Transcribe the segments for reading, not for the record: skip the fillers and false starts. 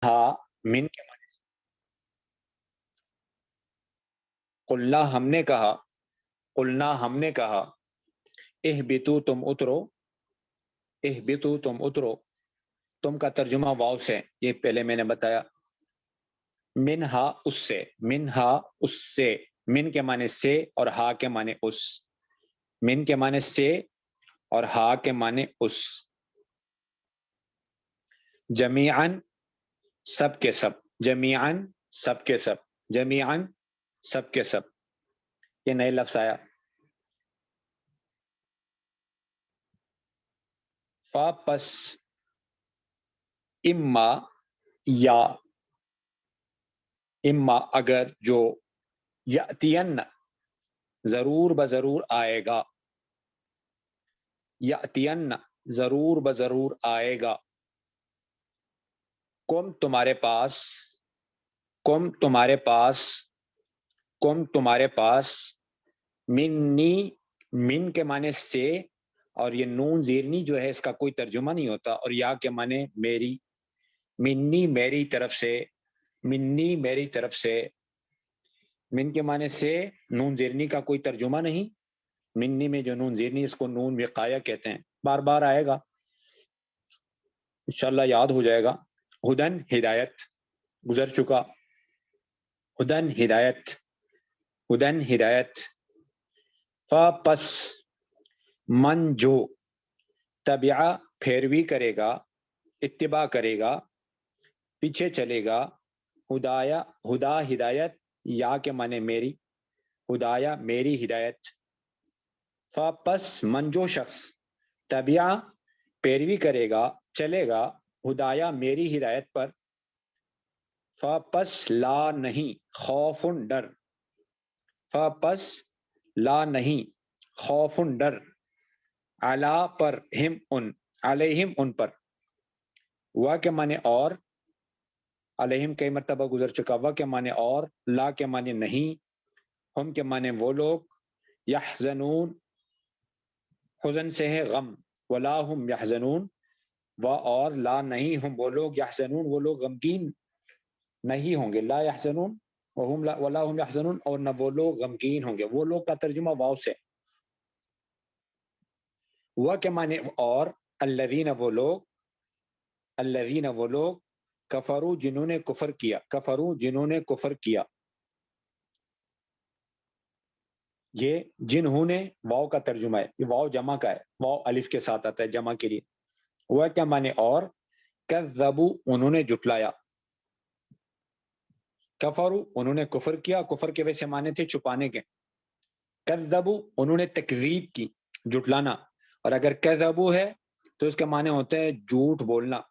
ہاں من کے معنی قلنا ہم نے کہا، قلنا ہم نے کہا، اہبتو تم اترو، اہبتو تم اترو، تم کا ترجمہ واو سے، یہ پہلے میں نے بتایا، منہا اس سے، منہا اس سے، من کے معنی سے اور ہا کے معنی اس، من کے معنی سے اور ہا کے معنی اس، جمیعن سب کے سب، جمیعن سب کے سب، جمیعن سب کے سب، یہ نئے لفظ آیا۔ فا پس اما یا، اما اگر، جو، یاتین ضرور بضرور آئے گا، یاتین ضرور بضرور آئے گا، کم تمہارے پاس، کم تمہارے پاس، کم تمہارے پاس، منی من کے معنی سے، اور یہ نون زیرنی جو ہے اس کا کوئی ترجمہ نہیں ہوتا، اور یا کے معنی میری، منی میری طرف سے، منی میری طرف سے، من کے معنی سے نون زیرنی کا کوئی ترجمہ نہیں، منی میں جو نون زیرنی اس کو نون وقایہ کہتے ہیں، بار بار آئے گا انشاءاللہ یاد ہو جائے گا۔ ہدن ہدایت گزر چکا، ہدن ہدایت، ہدن ہدایت، فا پس من جو، تبعہ پیروی کرے گا، اتباع کرے گا، پیچھے چلے گا، ہدایا ہدا ہدایت، یا کے معنی میری، ہدایا میری ہدایت، فا پس من جو شخص، تبعہ پیروی کرے گا، چلے گا، ہدایا میری ہدایت پر، فا پس لا نہیں، خوف ڈر، فا پس لا نہیں، خوف ڈر، علا پر، ہم ان، علیہم ان پر، وا کے معنی اور، علیہم کئی مرتبہ گزر چکا، وا کے معنی اور، لا کے معنی نہیں، ہم کے معنی وہ لوگ، یحزنون حزن سے ہے غم، ولا ہم یحزنون، وا اور، لا نہیں، ہم وہ لوگ، یحزنون وہ لوگ غمگین نہیں ہوں گے، لا یحزنون ولا ہم یحزنون، اور نہ وہ لوگ غمگین ہوں گے، وہ لوگ کا ترجمہ واو سے، وا کے معنی اور، الذین وہ لوگ، الذین وہ لوگ، کفروا جنہوں نے کفر کیا، کفروا جنہوں نے کفر کیا، یہ جنہوں نے واو کا ترجمہ ہے، یہ واو جمع کا ہے، واو الف کے ساتھ آتا ہے جمع کے لیے، وہ کیا معنی اور، کذبوا انہوں نے جھٹلایا، کفروا انہوں نے کفر کیا، کفر کے ویسے معنی تھے چھپانے کے، کذبوا انہوں نے تکذیب کی، جھٹلانا، اور اگر کذبوا ہے تو اس کے معنی ہوتے ہیں جھوٹ بولنا،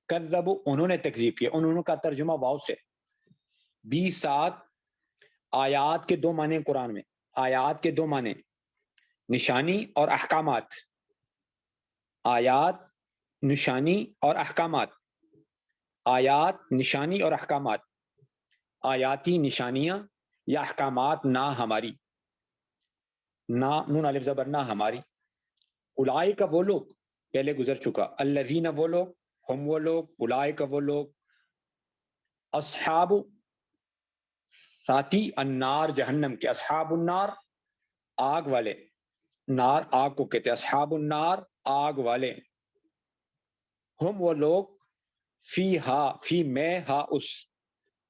کذبوا انہوں نے تکذیب کیا، انہوں کا ترجمہ واو سے، 27 آیات کے دو معنی قرآن میں، آیات کے دو معنی، نشانی اور احکامات، آیات نشانی اور احکامات، آیات نشانی اور احکامات، آیاتی نشانیاں یا احکامات نہ ہماری، نہ نون الف زبر نہ ہماری، اولئک وہ لوگ پہلے گزر چکا، الذین وہ لوگ، ہم وہ لوگ، اولئک وہ لوگ، اصحاب ساتھی، النار جہنم کے، اصحاب النار آگ والے، نار آگ کو کہتے ہیں، اصحاب النار آگ والے، ہم وہ لوگ، فی ہا فی میں ہا اس،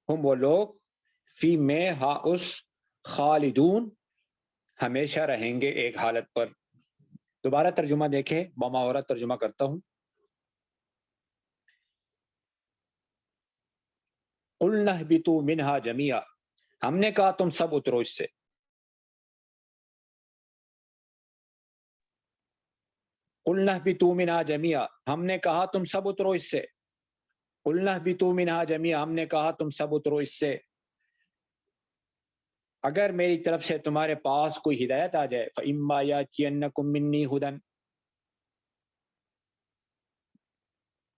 ہم وہ لوگ، فی میں ہا اس، خالدون ہمیشہ رہیں گے ایک حالت پر۔ دوبارہ ترجمہ دیکھیں، بمہارت ترجمہ کرتا ہوں، قلنا اہبطوا منہا جمیعا، ہم نے کہا تم سب اترو اس سے، قلنا اہبطوا منہا جمیعا، ہم نے کہا تم سب اترو اس سے، قلنا اہبطوا منہا جمیعا، ہم نے کہا تم سب اترو اس سے، اگر میری طرف سے تمہارے پاس کوئی ہدایت آ جائے، فَإِمَّا يَأْتِيَنَّكُم مِّنِّي هُدًى،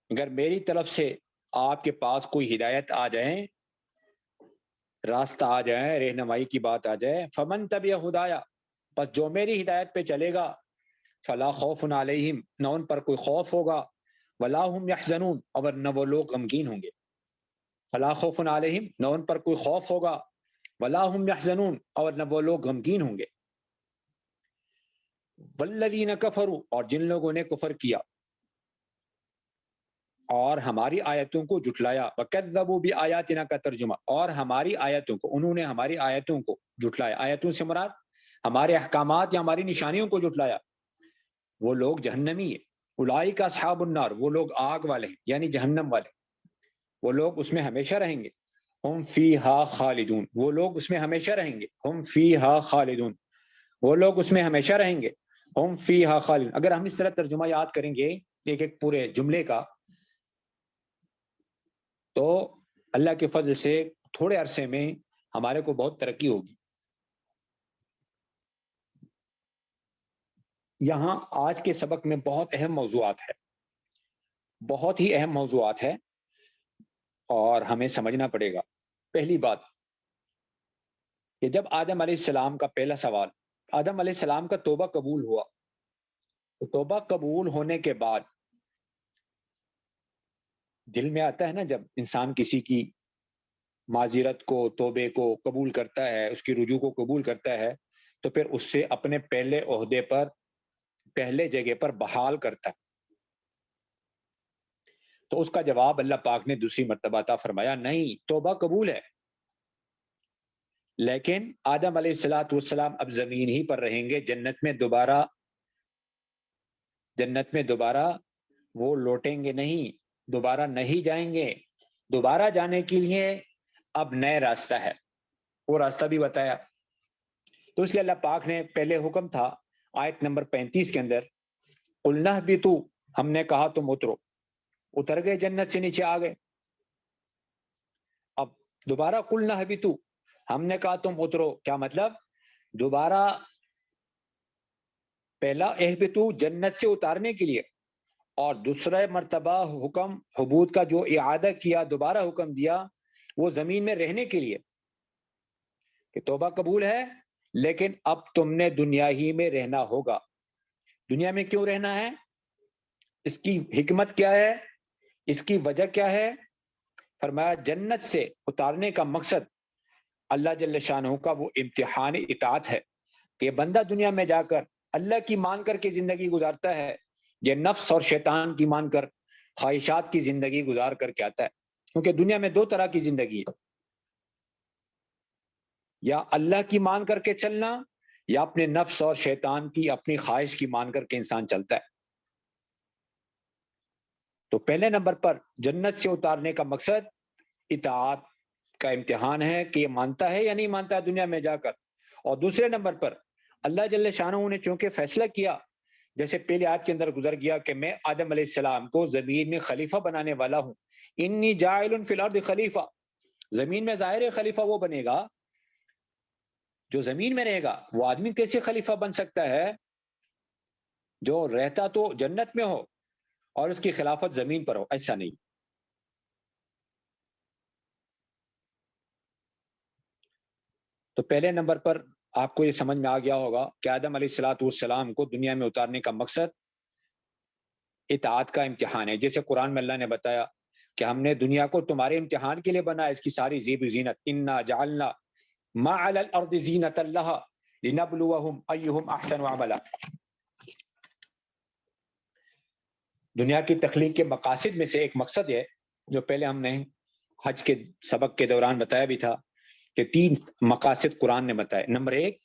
اگر میری طرف سے آپ کے پاس کوئی ہدایت آ جائے، راستہ آ جائے، رہنمائی کی بات آ جائے، فَمَن تَبِعَ ہُدَايَ، بس جو میری ہدایت پہ چلے گا، فَلَا خَوْفٌ عَلَيْهِمْ، نہ ان پر کوئی خوف ہوگا، ولا هم يحزنون، اور نہ وہ لوگ غمگین ہوں گے. فلا خوف علیہم، نہ ان پر کوئی خوف ہوگا. ولا هم يحزنون، اور نہ وہ لوگ غمگین ہوں گے. والذین کفروا، اور جن لوگوں نے کفر کیا اور ہماری آیتوں کو جھٹلایا. وکذبوا بآیاتنا کا ترجمہ، اور ہماری آیتوں کو، انہوں نے ہماری آیتوں کو جھٹلایا. آیتوں سے مراد ہمارے احکامات یا ہماری نشانیوں کو جھٹلایا. وہ لوگ جہنمی ہیں. اولئک اصحاب النار، وہ لوگ آگ والے ہیں یعنی جہنم والے. وہ لوگ اس میں ہمیشہ رہیں گے. ہم فیہا خالدون، وہ لوگ اس میں ہمیشہ رہیں گے. ہم فیہا خالدون، وہ لوگ اس میں ہمیشہ رہیں گے. ہم فیہا خالدون. اگر ہم اس طرح ترجمہ یاد کریں گے ایک ایک پورے جملے کا، تو اللہ کے فضل سے تھوڑے عرصے میں ہمارے کو بہت ترقی ہوگی. یہاں آج کے سبق میں بہت اہم موضوعات ہے، بہت ہی اہم موضوعات ہے، اور ہمیں سمجھنا پڑے گا. پہلی بات کہ جب آدم علیہ السلام کا پہلا سوال، آدم علیہ السلام کا توبہ قبول ہوا، تو توبہ قبول ہونے کے بعد دل میں آتا ہے نا، جب انسان کسی کی معذرت کو، توبے کو قبول کرتا ہے، اس کی رجوع کو قبول کرتا ہے، تو پھر اس سے اپنے پہلے عہدے پر، پہلے جگہ پر بحال کرتا ہے. تو اس کا جواب اللہ پاک نے دوسری مرتبہ عطا فرمایا، نہیں، توبہ قبول ہے، لیکن آدم علیہ السلام اب زمین ہی پر رہیں گے. جنت میں دوبارہ وہ لوٹیں گے نہیں، دوبارہ نہیں جائیں گے. دوبارہ جانے کے لیے اب نئے راستہ ہے، وہ راستہ بھی بتایا. تو اس لیے اللہ پاک نے پہلے حکم تھا آیت نمبر 35 کے اندر، قُلْنَا اهْبِطُوا، ہم نے کہا تم اترو. اتر گئے، جنت سے نیچے آ گئے. اب دوبارہ قُلْنَا اهْبِطُوا، ہم نے کہا تم اترو. کیا مطلب؟ دوبارہ پہلا اہبتو جنت سے اتارنے کے لیے، اور دوسرا مرتبہ حکم حبوط کا جو اعادہ کیا، دوبارہ حکم دیا، وہ زمین میں رہنے کے لیے کہ توبہ قبول ہے، لیکن اب تم نے دنیا ہی میں رہنا ہوگا. دنیا میں کیوں رہنا ہے؟ اس کی حکمت کیا ہے؟ اس کی وجہ کیا ہے؟ فرمایا جنت سے اتارنے کا مقصد اللہ جل شانہ کا وہ امتحان اطاعت ہے کہ بندہ دنیا میں جا کر اللہ کی مان کر کے زندگی گزارتا ہے، یہ نفس اور شیطان کی مان کر، خواہشات کی زندگی گزار کر کے آتا ہے. کیونکہ دنیا میں دو طرح کی زندگی ہے، یا اللہ کی مان کر کے چلنا، یا اپنے نفس اور شیطان کی، اپنی خواہش کی مان کر کے انسان چلتا ہے. تو پہلے نمبر پر جنت سے اتارنے کا مقصد اطاعت کا امتحان ہے کہ یہ مانتا ہے یا نہیں مانتا ہے دنیا میں جا کر. اور دوسرے نمبر پر اللہ جل شانہ نے چونکہ فیصلہ کیا، جیسے پہلے آیت کے اندر گزر گیا کہ میں آدم علیہ السلام کو زمین میں خلیفہ بنانے والا ہوں. انی جاعل فی الارض خلیفہ، زمین میں ظاہر خلیفہ وہ بنے گا جو زمین میں رہے گا. وہ آدمی کیسے خلیفہ بن سکتا ہے جو رہتا تو جنت میں ہو اور اس کی خلافت زمین پر ہو؟ ایسا نہیں. تو پہلے نمبر پر آپ کو یہ سمجھ میں آ گیا ہوگا کہ آدم علیہ السلام کو دنیا میں اتارنے کا مقصد اطاعت کا امتحان ہے. جیسے قرآن میں اللہ نے بتایا کہ ہم نے دنیا کو تمہارے امتحان کے لیے بنا، اس کی ساری زیب و زینت. انا جعلنا ما علی الارض زینۃ لہا لنبلوہم ایہم احسن عملا. دنیا کی تخلیق کے مقاصد میں سے ایک مقصد ہے جو پہلے ہم نے حج کے سبق کے دوران بتایا بھی تھا کہ 3 مقاصد قرآن نے بتائے. نمبر 1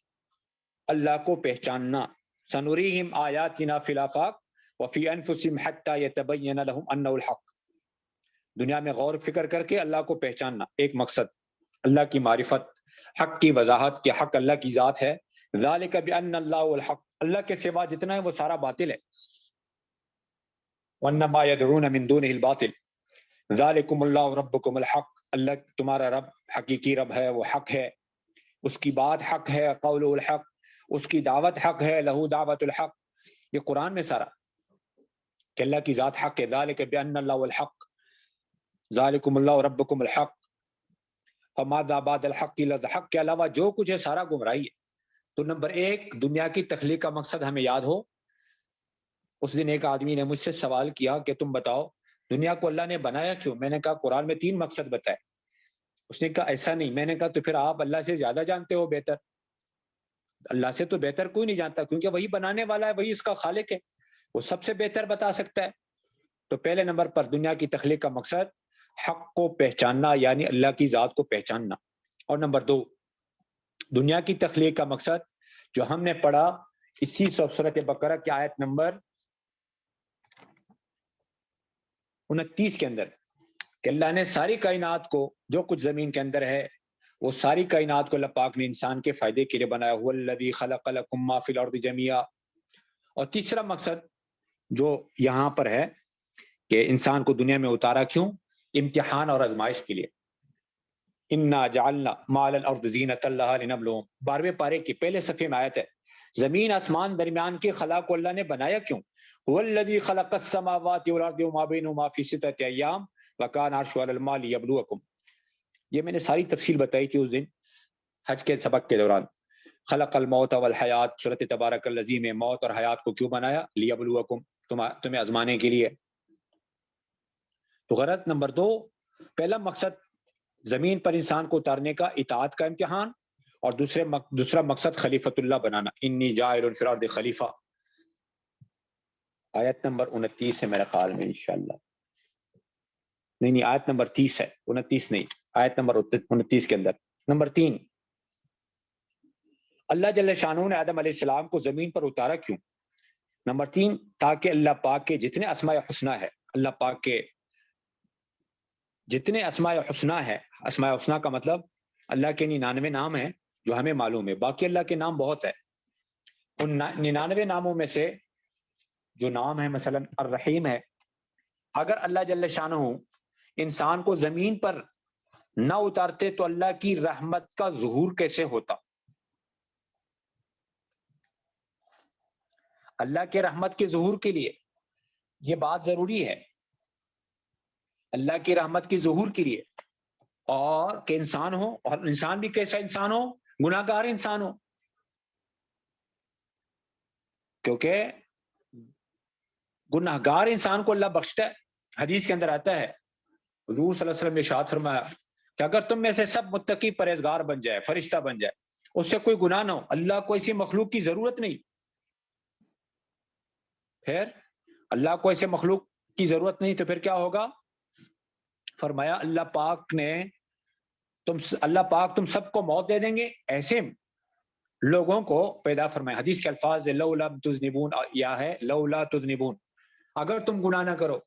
اللہ کو پہچاننا، سنریہم آیاتنا فی الآفاق وفی انفسہم حتی یتبین لہم انہ الحق. دنیا میں غور فکر کر کے اللہ کو پہچاننا ایک مقصد، اللہ کی معرفت، حق کی وضاحت کہ حق اللہ کی ذات ہے. ذالک بان اللہ الحق، اللہ کے سوا جتنا ہے وہ سارا باطل ہے. وانما یدعون من دونہ الباطل ذالکم اللہ ربکم الحق، اللہ تمہارا رب حقیقی رب ہے، وہ حق ہے، اس کی بات حق ہے، قول الحق، اس کی دعوت حق ہے، لہو دعوت الحق. یہ قرآن میں سارا کہ اللہ کی ذات حق ہے. ذالک بان اللہ الحق ذالکم اللہ ربکم الحق فماذا بعد الحق الا الحق، کے علاوہ جو کچھ ہے سارا گمراہی ہے. تو نمبر 1 دنیا کی تخلیق کا مقصد ہمیں یاد ہو اس دن ایک آدمی نے مجھ سے سوال کیا کہ تم بتاؤ دنیا کو اللہ نے بنایا کیوں؟ میں نے کہا قرآن میں 3 مقصد بتائے۔ اس نے کہا ایسا نہیں۔ میں نے کہا تو پھر آپ اللہ سے زیادہ جانتے ہو بہتر۔ اللہ سے تو بہتر کوئی نہیں جانتا، کیونکہ وہی بنانے والا ہے، وہی اس کا خالق ہے، وہ سب سے بہتر بتا سکتا ہے۔ تو پہلے نمبر پر دنیا کی تخلیق کا مقصد حق کو پہچاننا، یعنی اللہ کی ذات کو پہچاننا۔ اور نمبر 2 دنیا کی تخلیق کا مقصد جو ہم نے پڑھا اسی سورۃ بقرہ کی آیت نمبر 29 کے اندر کہ اللہ نے ساری کائنات کو، جو کچھ زمین کے اندر ہے، وہ ساری کائنات کو اللہ پاک نے انسان کے فائدے کے لیے بنایا، هو الذی خلق لکم ما فی الارض جميعا۔ اور تیسرا مقصد جو یہاں پر ہے کہ انسان کو دنیا میں اتارا کیوں؟ امتحان اور آزمائش کے لیے۔ انا جعلنا ما علی الارض زینۃ لها لنبلوہم، 12ویں پارے کی پہلے صفحے میں آیت ہے۔ زمین آسمان درمیان کے خلا کو اللہ نے بنایا کیوں؟ هو الذی خلق السماوات والارض وما بینہما فی 6 ایام وکان عرشہ علی الماء لیبلوکم۔ یہ میں نے ساری تفصیل بتائی تھی اس دن حج کے سبق کے دوران۔ خلق الموت والحیات، سورۃ تبارک الذی میں موت اور حیات کو کیوں بنایا؟ لیبلوکم، تمہیں آزمانے کے لیے۔ تو غرض نمبر 2، پہلا مقصد زمین پر انسان کو اتارنے کا، اطاعت کا امتحان، اور دوسرا مقصد خلیفۃ اللہ بنانا، انی جاعل فی الارض خلیفہ۔ آیت نمبر 29 ہے میرے خیال میں انشاءاللہ، نہیں آیت نمبر 30 ہے، 29 نہیں، آیت نمبر 29 کے اندر۔ نمبر 3، اللہ جل شانہ نے آدم علیہ السلام کو زمین پر اتارا کیوں؟ نمبر 3، تاکہ اللہ پاک کے جتنے اسماء حسنہ ہے، اللہ پاک کے جتنے اسماء حسنہ ہے، اسماء حسنہ کا مطلب اللہ کے 99 نام ہیں جو ہمیں معلوم ہے، باقی اللہ کے نام بہت ہے۔ ان 99 ناموں میں سے جو نام ہے مثلا الرحیم ہے، اگر اللہ جل شانہ انسان کو زمین پر نہ اتارتے تو اللہ کی رحمت کا ظہور کیسے ہوتا؟ اللہ کے رحمت کے ظہور کے لیے یہ بات ضروری ہے، اللہ کی رحمت کے ظہور کے لیے، اور کہ انسان ہو، اور انسان بھی کیسا انسان ہو؟ گناہ گار انسان ہو، کیونکہ گناہ گار انسان کو اللہ بخشتا ہے۔ حدیث کے اندر آتا ہے، حضور صلی اللہ علیہ وسلم نے ارشاد فرمایا کہ اگر تم میں سے سب متقی پرہیزگار بن جائے، فرشتہ بن جائے، اس سے کوئی گناہ نہ ہو، اللہ کو ایسی مخلوق کی ضرورت نہیں۔ پھر اللہ کو ایسے مخلوق کی ضرورت نہیں تو پھر کیا ہوگا؟ فرمایا اللہ پاک تم سب کو موت دے دیں گے، ایسے لوگوں کو پیدا فرمایا۔ حدیث کے الفاظ لولا تذنبون، یا ہے لولا تذنبون، اگر تم گناہ نہ کرو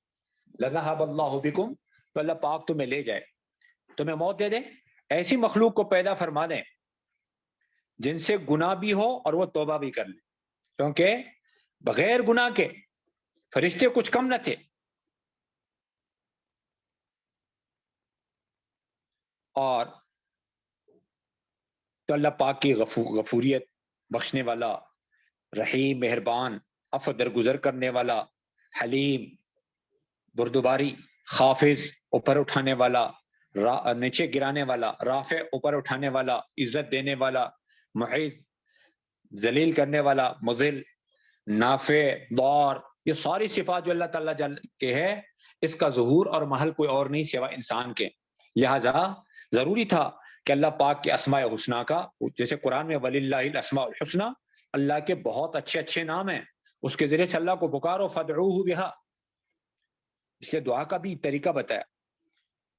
لذهب اللہ بکم، تو اللہ پاک تمہیں لے جائے، تمہیں موت دے دے، ایسی مخلوق کو پیدا فرما دیں جن سے گناہ بھی ہو اور وہ توبہ بھی کر لیں، کیونکہ بغیر گناہ کے فرشتے کچھ کم نہ تھے۔ اور تو اللہ پاک کی غفوریت، بخشنے والا، رحیم، مہربان، عفو درگزر کرنے والا، حلیم، بردباری، خافض، اوپر اٹھانے والا، نیچے گرانے والا، رافع، اوپر اٹھانے والا، عزت دینے والا، معید، ذلیل کرنے والا، مذل، نافع، ضار، یہ ساری صفات جو اللہ تعالیٰ کے ہے، اس کا ظہور اور محل کوئی اور نہیں سوا انسان کے۔ لہذا ضروری تھا کہ اللہ پاک کے اسماء حسنہ کا، جیسے قرآن میں وَلِلَّهِ الْأَسْمَاءُ الْحُسْنَى، اللہ کے بہت اچھے اچھے نام ہیں، اس کے ذریعے سے اللہ کو پکارو، فَادْعُوهُ بِهَا، اس لیے دعا کا بھی طریقہ بتایا۔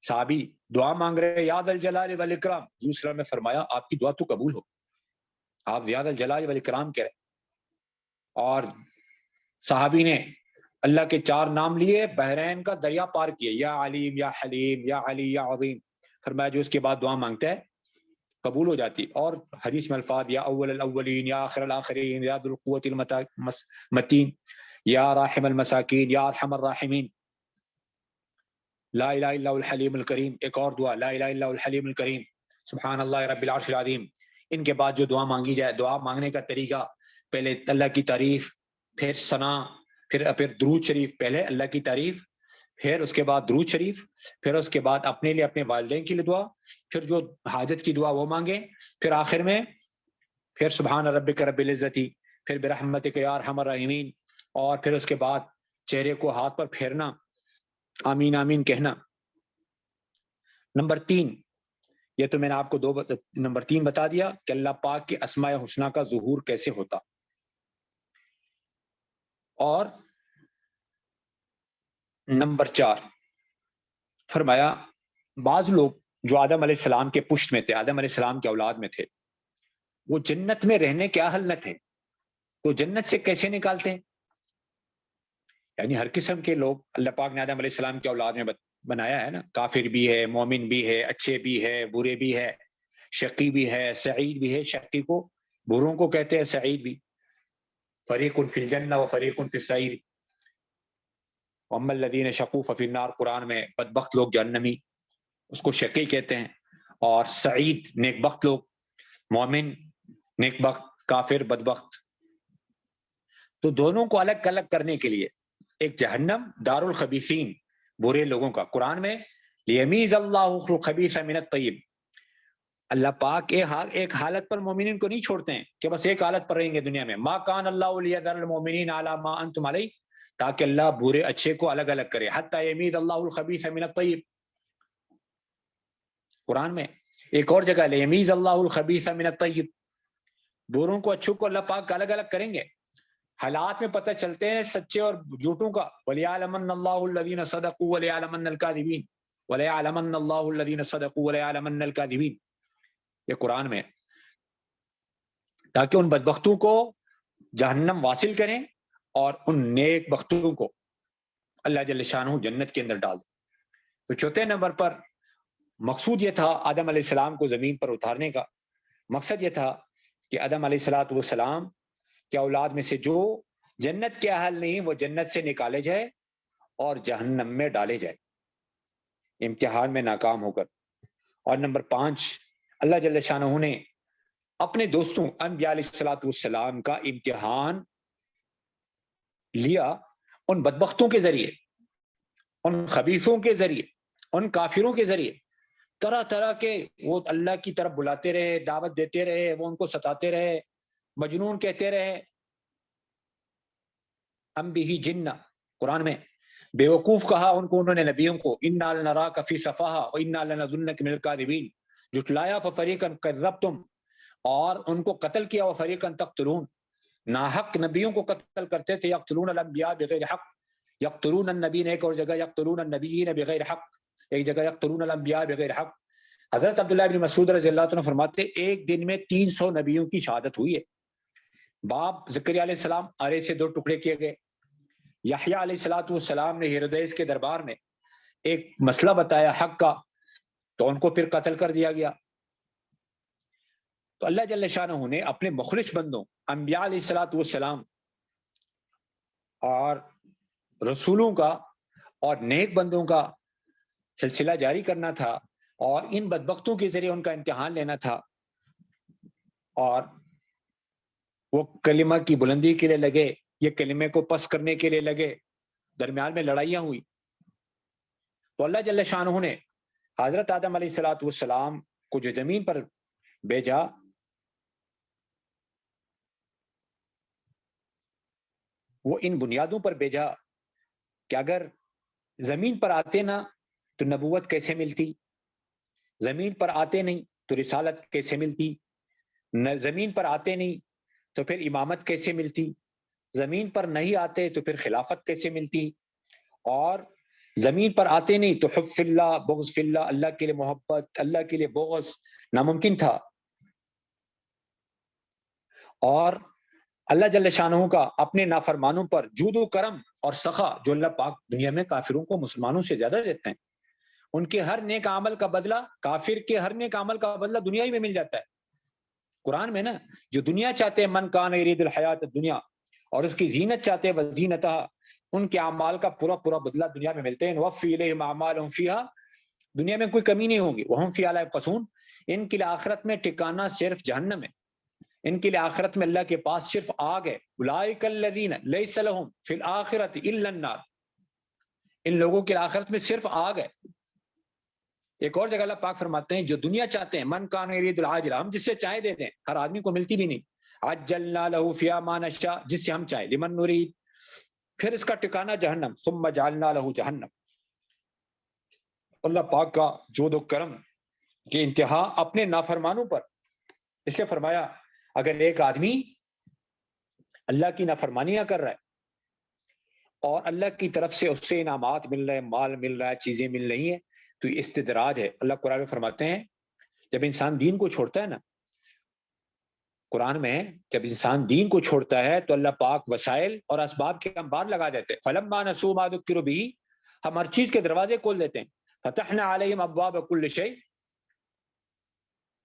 صحابی دعا مانگ رہے، یا ذا الجلال والاکرام، حضور صلی اللہ علیہ وسلم نے فرمایا آپ کی دعا تو قبول ہو، آپ یا ذا الجلال والاکرام کہہ رہے۔ اور صحابی نے اللہ کے 4 نام لیے، بحرین کا دریا پار کیے، یا علیم، یا حلیم، یا علی، یا عظیم، فرمایا جو اس کے بعد دعا مانگتا ہے قبول ہو جاتی۔ اور حدیث میں الفاظ، یا اول الاولین، یا آخر الاخرین، یا ذو القوۃ المتین، یا راحم المساکین، یا ارحم الراحمین، لا الہ الا الحلیم الکریم، ایک اور دعا، لا الہ الا الحلیم الکریم، سبحان اللہ رب العرش العظیم۔ ان کے بعد جو دعا مانگی جائے، دعا مانگنے کا طریقہ، پہلے اللہ کی تعریف، پھر ثنا، پھر درود شریف، پہلے اللہ کی تعریف، پھر اس کے بعد درود شریف، پھر اس کے بعد اپنے لیے، اپنے والدین کے لیے دعا، پھر جو حاجت کی دعا وہ مانگے، پھر آخر میں پھر سبحان ربک رب العزت، پھر برحمتک یا ارحم الراحمین، اور پھر اس کے بعد چہرے کو ہاتھ پر پھیرنا، آمین آمین کہنا۔ نمبر 3، یہ تو میں نے آپ کو نمبر 3 بتا دیا کہ اللہ پاک کے اسماء حسنہ کا ظہور کیسے ہوتا۔ اور نمبر 4 فرمایا بعض لوگ جو آدم علیہ السلام کے پشت میں تھے، آدم علیہ السلام کے اولاد میں تھے، وہ جنت میں رہنے کے اہل نہ تھے، تو جنت سے کیسے نکالتے ہیں؟ یعنی ہر قسم کے لوگ اللہ پاک نے آدم علیہ السلام کے اولاد میں بنایا ہے نا، کافر بھی ہے، مومن بھی ہے، اچھے بھی ہے، برے بھی ہے، شقی بھی ہے، سعید بھی ہے۔ شقی کو بروں کو کہتے ہیں، سعید بھی، فریق فی الجنہ و فریق فی السعیر، واما الذین شقوا ففی النار، قرآن میں بدبخت لوگ جہنمی، اس کو شقی کہتے ہیں، اور سعید نیک بخت لوگ، مومن نیک بخت، کافر بدبخت۔ تو دونوں کو الگ الگ کرنے کے لیے ایک جہنم دار الخبیثین، برے لوگوں کا، قرآن میں لیمیز اللہ الخبیث من الطیب، اللہ پاک ایک حالت پر مومنین کو نہیں چھوڑتے ہیں کہ بس ایک حالت پر رہیں گے دنیا میں، ما کان اللہ لیذر المؤمنین علی ما انتم علیہ، تاکہ اللہ برے اچھے کو الگ الگ کرے، حتی یمیز اللہ الخبیث من الطیب۔ قرآن میں ایک اور جگہ لیمیز اللہ الخبیث من الطیب، بروں کو اچھوں کو اللہ پاک الگ الگ کریں گے۔ حالات میں پتہ چلتے ہیں سچے اور جھوٹوں کا، وَلِيَعْلَمَنَّ اللَّهُ الَّذِينَ صَدَقُوا وَلِيَعْلَمَنَّ الْكَاذِبِينَ، وَلِيَعْلَمَنَّ اللَّهُ الَّذِينَ صَدَقُوا وَلِيَعْلَمَنَّ الْكَاذِبِينَ، یہ قرآن میں، تاکہ ان بدبختوں کو جہنم واصل کریں اور ان نیک بختوں کو اللہ جل شانہ جنت کے اندر ڈال دیں۔ تو چوتھے نمبر پر مقصود یہ تھا آدم علیہ السلام کو زمین پر اتارنے کا، مقصد یہ تھا کہ آدم علیہ السلام کہ اولاد میں سے جو جنت کے اہل نہیں وہ جنت سے نکالے جائے اور جہنم میں ڈالے جائے امتحان میں ناکام ہو کر۔ اور نمبر 5، اللہ جل شانہ نے اپنے دوستوں انبیاء علیہ السلام کا امتحان لیا ان بدبختوں کے ذریعے، ان خبیثوں کے ذریعے، ان کافروں کے ذریعے، طرح طرح کے وہ اللہ کی طرف بلاتے رہے، دعوت دیتے رہے، وہ ان کو ستاتے رہے، مجنون کہتے رہے، ام بھی جنہ، قرآن میں بیوقوف کہا ان کو انہوں نے نبیوں کو، انا لنراک فی صفاہا وانا لنظنک من الکاذبین، جھٹلایا ففریقا کذبتم، اور ان کو قتل کیا وفریقا تقتلون، ناحق نبیوں کو قتل کرتے تھے، یقتلون الانبیاء بغیر حق، یقتلون النبیین، ایک اور جگہ یقتلون النبیین بغیر حق، ایک جگہ یقتلون الانبیاء بغیر حق۔ حضرت عبداللہ بن مسعود رضی اللہ عنہ فرماتے ایک دن میں 300 نبیوں کی شہادت ہوئی ہے۔ باپ زکریا علیہ السلام آرے سے 2 ٹکڑے کیے گئے، یحییٰ علیہ السلام نے ہیرودیس کے دربار میں ایک مسئلہ بتایا حق کا، تو ان کو پھر قتل کر دیا گیا۔ تو اللہ جل شانہ نے اپنے مخلص بندوں انبیاء علیہ السلام اور رسولوں کا اور نیک بندوں کا سلسلہ جاری کرنا تھا، اور ان بدبختوں کے ذریعے ان کا امتحان لینا تھا، اور وہ کلمہ کی بلندی کے لیے لگے، یہ کلمے کو پس کرنے کے لیے لگے، درمیان میں لڑائیاں ہوئی۔ تو اللہ جل شانہ نے حضرت آدم علیہ السلام کو جو زمین پر بھیجا، وہ ان بنیادوں پر بھیجا کہ اگر زمین پر آتے نا تو نبوت کیسے ملتی، زمین پر آتے نہیں تو رسالت کیسے ملتی، زمین پر آتے نہیں تو پھر امامت کیسے ملتی، زمین پر نہیں آتے تو پھر خلافت کیسے ملتی، اور زمین پر آتے نہیں تو حب فی اللہ بغض فی اللہ، اللہ کے لیے محبت، اللہ کے لیے بغض ناممکن تھا۔ اور اللہ جل شانہ کا اپنے نافرمانوں پر جود و کرم اور سخا، جو اللہ پاک دنیا میں کافروں کو مسلمانوں سے زیادہ دیتے ہیں، ان کے ہر نیک عمل کا بدلہ، کافر کے ہر نیک عمل کا بدلہ دنیا ہی میں مل جاتا ہے۔ قرآن میں نا، جو دنیا چاہتے ہیں، من کان یرید الحیات الدنیا، اور اس کی زینت چاہتے ہیں وزینتہا، ان کے اعمال کا پورا پورا بدلہ دنیا میں ملتے ہیں۔ وفی الیہم اعمالہم فیہا، دنیا میں کوئی کمی نہیں ہوگی، وہم فیہا لا یبخسون، ان کے لیے آخرت میں ٹھکانہ صرف جہنم ہے، ان کے لیے آخرت میں اللہ کے پاس صرف آگ ہے۔ اولئک الذین لیس لہم فی الآخرۃ الا النار، ان لوگوں کے آخرت میں صرف آگ ہے۔ ایک اور جگہ اللہ پاک فرماتے ہیں جو دنیا چاہتے ہیں، من کان یرید العاجلہ، ہم جس سے چاہے دے دیں، ہر آدمی کو ملتی بھی نہیں، عجلنا لہ فیہا ما نشاء، جس سے ہم چاہیں، لمن نرید، پھر اس کا ٹھکانہ جہنم، ثم جعلنا لہ جہنم۔ اللہ پاک کا جود و کرم کی انتہا اپنے نافرمانوں پر، اس لیے فرمایا اگر ایک آدمی اللہ کی نافرمانیاں کر رہا ہے اور اللہ کی طرف سے اس سے انعامات مل رہے ہیں، مال مل رہا ہے، چیزیں مل رہی ہیں، تو یہ استدراج ہے۔ اللہ قرآن میں فرماتے ہیں جب انسان دین کو چھوڑتا ہے نا، قرآن میں جب انسان دین کو چھوڑتا ہے تو اللہ پاک وسائل اور اسباب کے انبار لگا دیتے ہیں۔ فَلَمَّا نَسُوا مَا ذُكِّرُوا بِهِ، ہم ہر چیز کے دروازے کھول دیتے ہیں۔ فَتَحْنَا عَلَيْهِمْ أَبْوَابَ كُلِّ شَيْءٍ،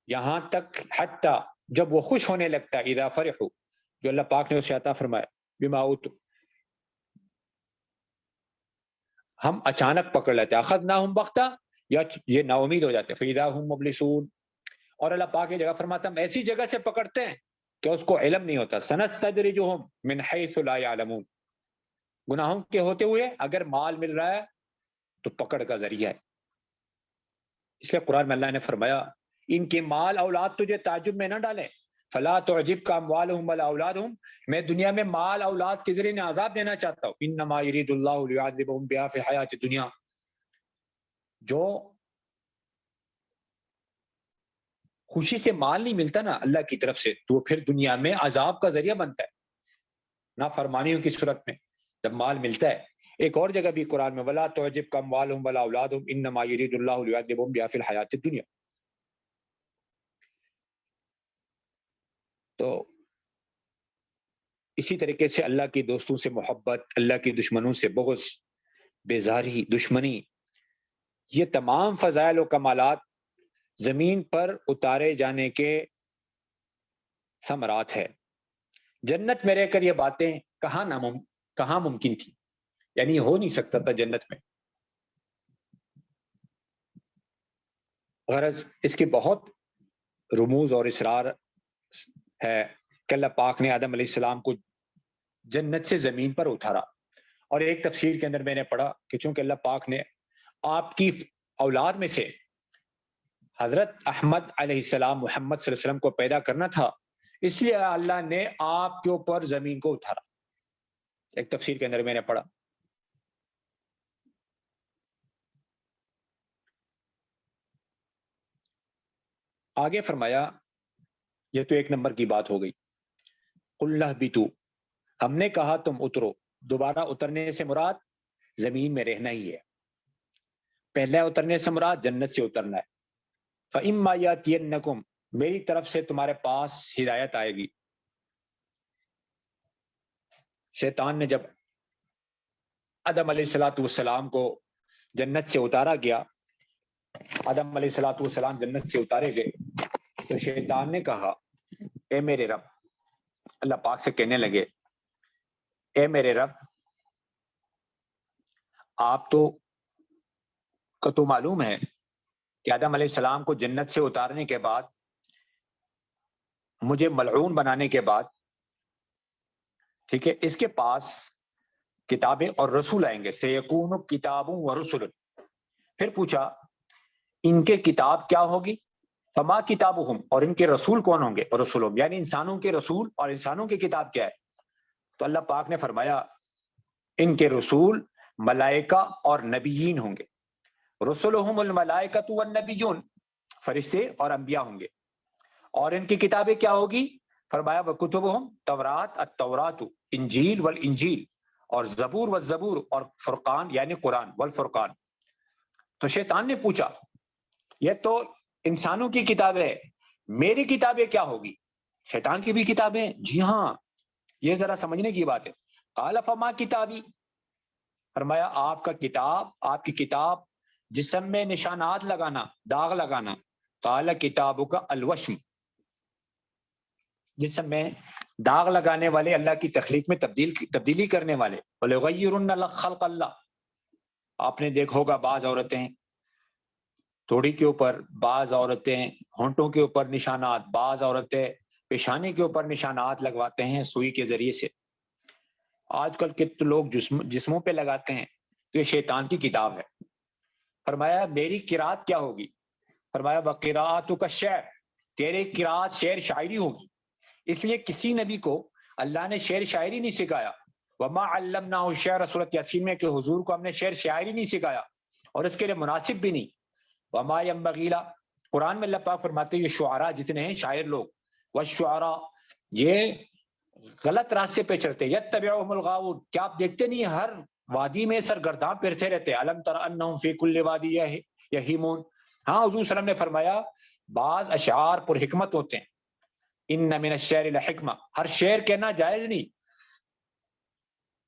یہاں تک حتی جب وہ خوش ہونے لگتا ہے، اذا فرحوا، جو اللہ پاک نے اسے عطا فرمایا، بما اوتوا، ہم اچانک پکڑ لیتے ہیں، اخذناہم بغتہ، یا یہ نا امید ہو جاتے ہیں، فاذا هم مبلسون۔ اور اللہ پاک یہ جگہ فرماتا ہے ہم ایسی جگہ سے پکڑتے ہیں کہ اس کو علم نہیں ہوتا، سنستدرجهم من حيث لا يعلمون، گناہوں کے ہوتے ہوئے اگر مال مل رہا ہے تو پکڑ کا ذریعہ ہے۔ اس لیے قرآن میں اللہ نے فرمایا ان کے مال اولاد تجھے تعجب میں نہ ڈالیں، فلا تعجبک اموالهم ولا اولادهم، میں دنیا میں مال اولاد کے ذریعے عذاب دینا چاہتا ہوں، انما یرید اللہ لیعذبهم بها فی الحیات الدنیا، جو خوشی سے مال نہیں ملتا نا اللہ کی طرف سے، تو وہ پھر دنیا میں عذاب کا ذریعہ بنتا ہے، نافرمانیوں کی صورت میں جب مال ملتا ہے۔ ایک اور جگہ بھی قرآن میں ولا تعجبک اموالهم ولا اولادهم انما یرید اللہ لیعذبهم بها فی الحیات الدنیا۔ تو اسی طریقے سے اللہ کی دوستوں سے محبت، اللہ کی دشمنوں سے بغض، بیزاری، دشمنی، یہ تمام فضائل و کمالات زمین پر اتارے جانے کے ثمرات ہے۔ جنت میں رہ کر یہ باتیں کہاں ممکن تھی، یعنی ہو نہیں سکتا تھا جنت میں۔ غرض اس کے بہت رموز اور اسرار ہے کہ اللہ پاک نے آدم علیہ السلام کو جنت سے زمین پر اتارا، اور ایک تفسیر کے اندر میں نے پڑھا کہ چونکہ اللہ پاک نے آپ کی اولاد میں سے حضرت احمد علیہ السلام، محمد صلی اللہ علیہ وسلم کو پیدا کرنا تھا، اس لیے اللہ نے آپ کے اوپر زمین کو اتارا، ایک تفسیر کے اندر میں نے پڑھا۔ آگے فرمایا، یہ تو ایک نمبر کی بات ہو گئی، قُلْ اهْبِطُوا، ہم نے کہا تم اترو، دوبارہ اترنے سے مراد زمین میں رہنا ہی ہے، پہلے اترنے سے مراد جنت سے اترنا ہے۔ فَإِمَّا يَأْتِيَنَّكُمْ، میری طرف سے تمہارے پاس ہدایت آئے گی۔ شیطان نے جب آدم علیہ السلام کو جنت سے اتارا گیا، آدم علیہ السلام جنت سے اتارے گئے، تو شیطان نے کہا اے میرے رب، اللہ پاک سے کہنے لگے اے میرے رب، آپ تو معلوم ہے کہ آدم علیہ السلام کو جنت سے اتارنے کے بعد، مجھے ملعون بنانے کے بعد، ٹھیک ہے، اس کے پاس کتابیں اور رسول آئیں گے، سیکون کتاب و رسول۔ پھر پوچھا ان کے کتاب کیا ہوگی، فما کتابہم، اور ان کے رسول کون ہوں گے، اور رسولہم یعنی انسانوں کے رسول اور انسانوں کی کتاب کیا ہے۔ تو اللہ پاک نے فرمایا ان کے رسول ملائکہ اور نبیین ہوں گے، رسولہم الملائکۃ والنبیون، فرشتے اور انبیاء ہوں گے، اور ان کی کتابیں کیا ہوگی، فرمایا وکتبہم تورات، التورات، انجیل والانجیل، اور زبور والزبور، اور فرقان یعنی قرآن، والفرقان۔ تو شیطان نے پوچھا یہ تو انسانوں کی کتابیں ہے، میری کتابیں کیا ہوگی، شیطان کی بھی کتابیں؟ جی ہاں، یہ ذرا سمجھنے کی بات ہے۔ قال فما کتابی، فرمایا آپ کی کتاب جسم میں نشانات لگانا، داغ لگانا، قال کتابک الوشم، جسم میں داغ لگانے والے، اللہ کی تخلیق میں تبدیلی کرنے والے، وَلَيُغَيِّرُنَّ خلق اللہ۔ آپ نے دیکھا ہوگا بعض عورتیں توڑی کے اوپر، بعض عورتیں ہونٹوں کے اوپر نشانات، بعض عورتیں پیشانی کے اوپر نشانات لگواتے ہیں سوئی کے ذریعے سے۔ آج کل کتنے لوگ جسموں پہ لگاتے ہیں، تو یہ شیطان کی کتاب ہے۔ فرمایا میری قرات کیا ہوگی، فرمایا وَقِرَاتُكَ الشِّعْرُ، تیرے قرات شعر شاعری ہوگی۔ اس لیے کسی نبی کو اللہ نے شعر شاعری نہیں سکھایا، وما علمناه الشعر سورۃ یاسین میں کہ حضور کو ہم نے شعر شاعری نہیں سکھایا اور اس کے لیے مناسب بھی نہیں. وما ينبغي له، قرآن میں اللہ پاک فرماتے ہیں یہ شعراء جتنے ہیں شاعر لوگ، والشعراء یہ غلط راستے پہ چلتے، یتبعهم الغاوون، کیا آپ دیکھتے نہیں ہر وادی میں سرگرداں پھرتے رہتے. الم تر انہم فی کل وادی یہیمون. ہاں حضور صلی اللہ علیہ وسلم نے فرمایا بعض اشعار پر حکمت ہوتے ہیں. ان من الشعر لحکمہ، ہر شعر کہنا جائز نہیں،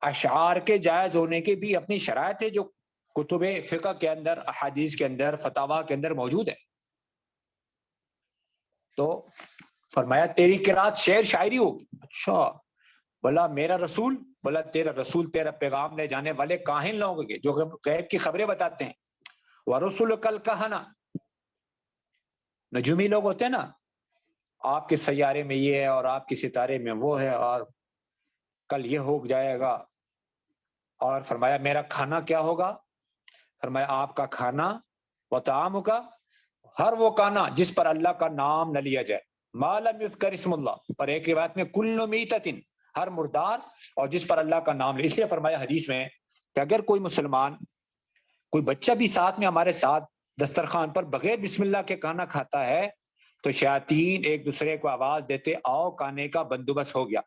اشعار کے جائز ہونے کے بھی اپنی شرائط ہے جو کتب فقہ کے اندر، احادیث کے اندر، فتاوا کے اندر موجود ہے. تو فرمایا تیری قرات شعر شاعری ہوگی. اچھا بولا میرا رسول، بولا تیرا رسول تیرا پیغام لے جانے والے کاہن لوگ گے جو غیب کی خبریں بتاتے ہیں. ورسولک الکہنہ، نجومی لوگ ہوتے ہیں نا، آپ کے سیارے میں یہ ہے اور آپ کے ستارے میں وہ ہے اور کل یہ ہو جائے گا. اور فرمایا میرا کھانا کیا ہوگا، فرمایا آپ کا کھانا وطعام کا، ہر وہ کھانا جس پر اللہ کا نام نہ لیا جائے. ما لم یذکر اسم اللہ، اور ایک روایت میں کل میتۃ، ہر مردار اور جس پر اللہ کا نام لے. اس لیے فرمایا حدیث میں کہ اگر کوئی مسلمان، کوئی بچہ بھی ساتھ میں ہمارے ساتھ دسترخوان پر بغیر بسم اللہ کے کھانا کھاتا ہے تو شیاطین ایک دوسرے کو آواز دیتے آؤ کھانے کا بندوبست ہو گیا.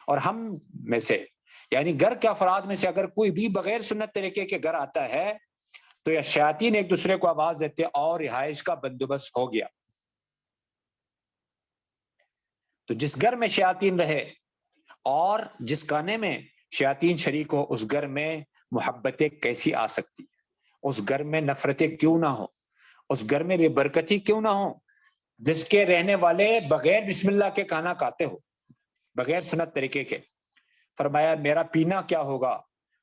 اور ہم میں سے یعنی گھر کے افراد میں سے اگر کوئی بھی بغیر سنت طریقے کے گھر آتا ہے تو یہ شیاطین ایک دوسرے کو آواز دیتے اور رہائش کا بندوبست ہو گیا. تو جس گھر میں شیاطین رہے اور جس کھانے میں شیاطین شریک ہو اس گھر میں محبتیں کیسی آ سکتی، اس گھر میں نفرتیں کیوں نہ ہو، اس گھر میں بے برکتی کیوں نہ ہو جس کے رہنے والے بغیر بسم اللہ کے کھانا کھاتے ہو، بغیر سنت طریقے کے. فرمایا میرا پینا کیا ہوگا،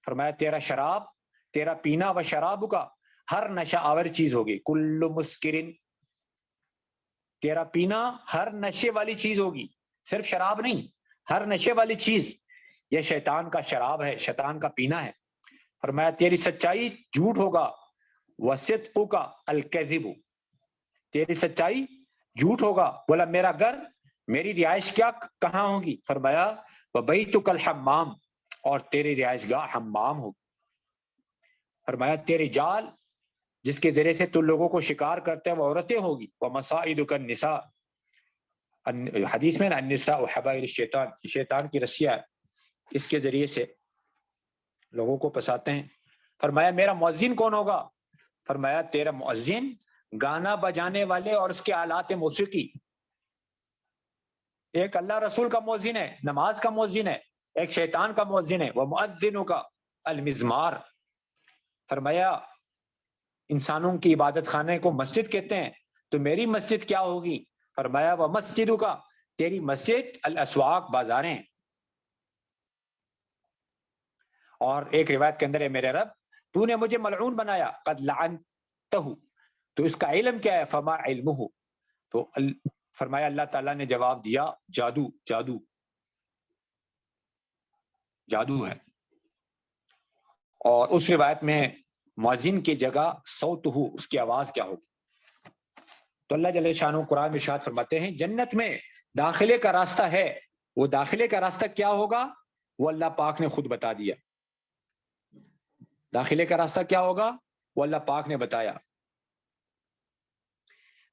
فرمایا تیرا شراب، تیرا پینا و شراب کا، ہر نشہ آور چیز ہوگی. کل مسکرن، تیرا پینا ہر نشے والی چیز ہوگی، صرف شراب نہیں، ہر نشے والی چیز یہ شیطان کا شراب ہے، شیطان کا پینا ہے. فرمایا تیری سچائی جھوٹ ہوگا، وصدق کا الکذب، تیری سچائی جھوٹ ہوگا. بولا میرا گھر، میری رہائش کیا کہاں ہوگی، فرمایا وبیتک الحمام، اور تیری رہائش گاہ حمام ہوگی. فرمایا تیری جال جس کے ذریعے سے تو لوگوں کو شکار کرتے ہیں وہ عورتیں ہوگی. ومصائدک النساء، حدیث میں نا النساء حبائل الشیطان، شیطان کی رسیاں اس کے ذریعے سے لوگوں کو پساتے ہیں. فرمایا میرا مؤذن کون ہوگا، فرمایا تیرا مؤذن گانا بجانے والے اور اس کے آلات موسیقی. ایک اللہ رسول کا مؤذن ہے، نماز کا مؤذن ہے، ایک شیطان کا مؤذن ہے. ومؤذنک المزمار، فرمایا انسانوں کی عبادت خانے کو مسجد کہتے ہیں تو میری مسجد کیا ہوگی، فرمایا ومسجدک، تیری مسجد الاسواق، بازاریں. اور ایک روایت کے اندر ہے میرے رب تو نے مجھے ملعون بنایا، قد لعنتہ، تو اس کا علم کیا ہے، فما علمہ، تو فرمایا اللہ تعالیٰ نے جواب دیا جادو، جادو، جادو ہے. اور اس روایت میں مؤذن کی جگہ صوتہ، اس کی آواز کیا ہوگی. تو اللہ جل شانہ قرآن میں ارشاد فرماتے ہیں جنت میں داخلے کا راستہ ہے، وہ داخلے کا راستہ کیا ہوگا وہ اللہ پاک نے خود بتا دیا. داخلے کا راستہ کیا ہوگا وہ اللہ پاک نے بتایا.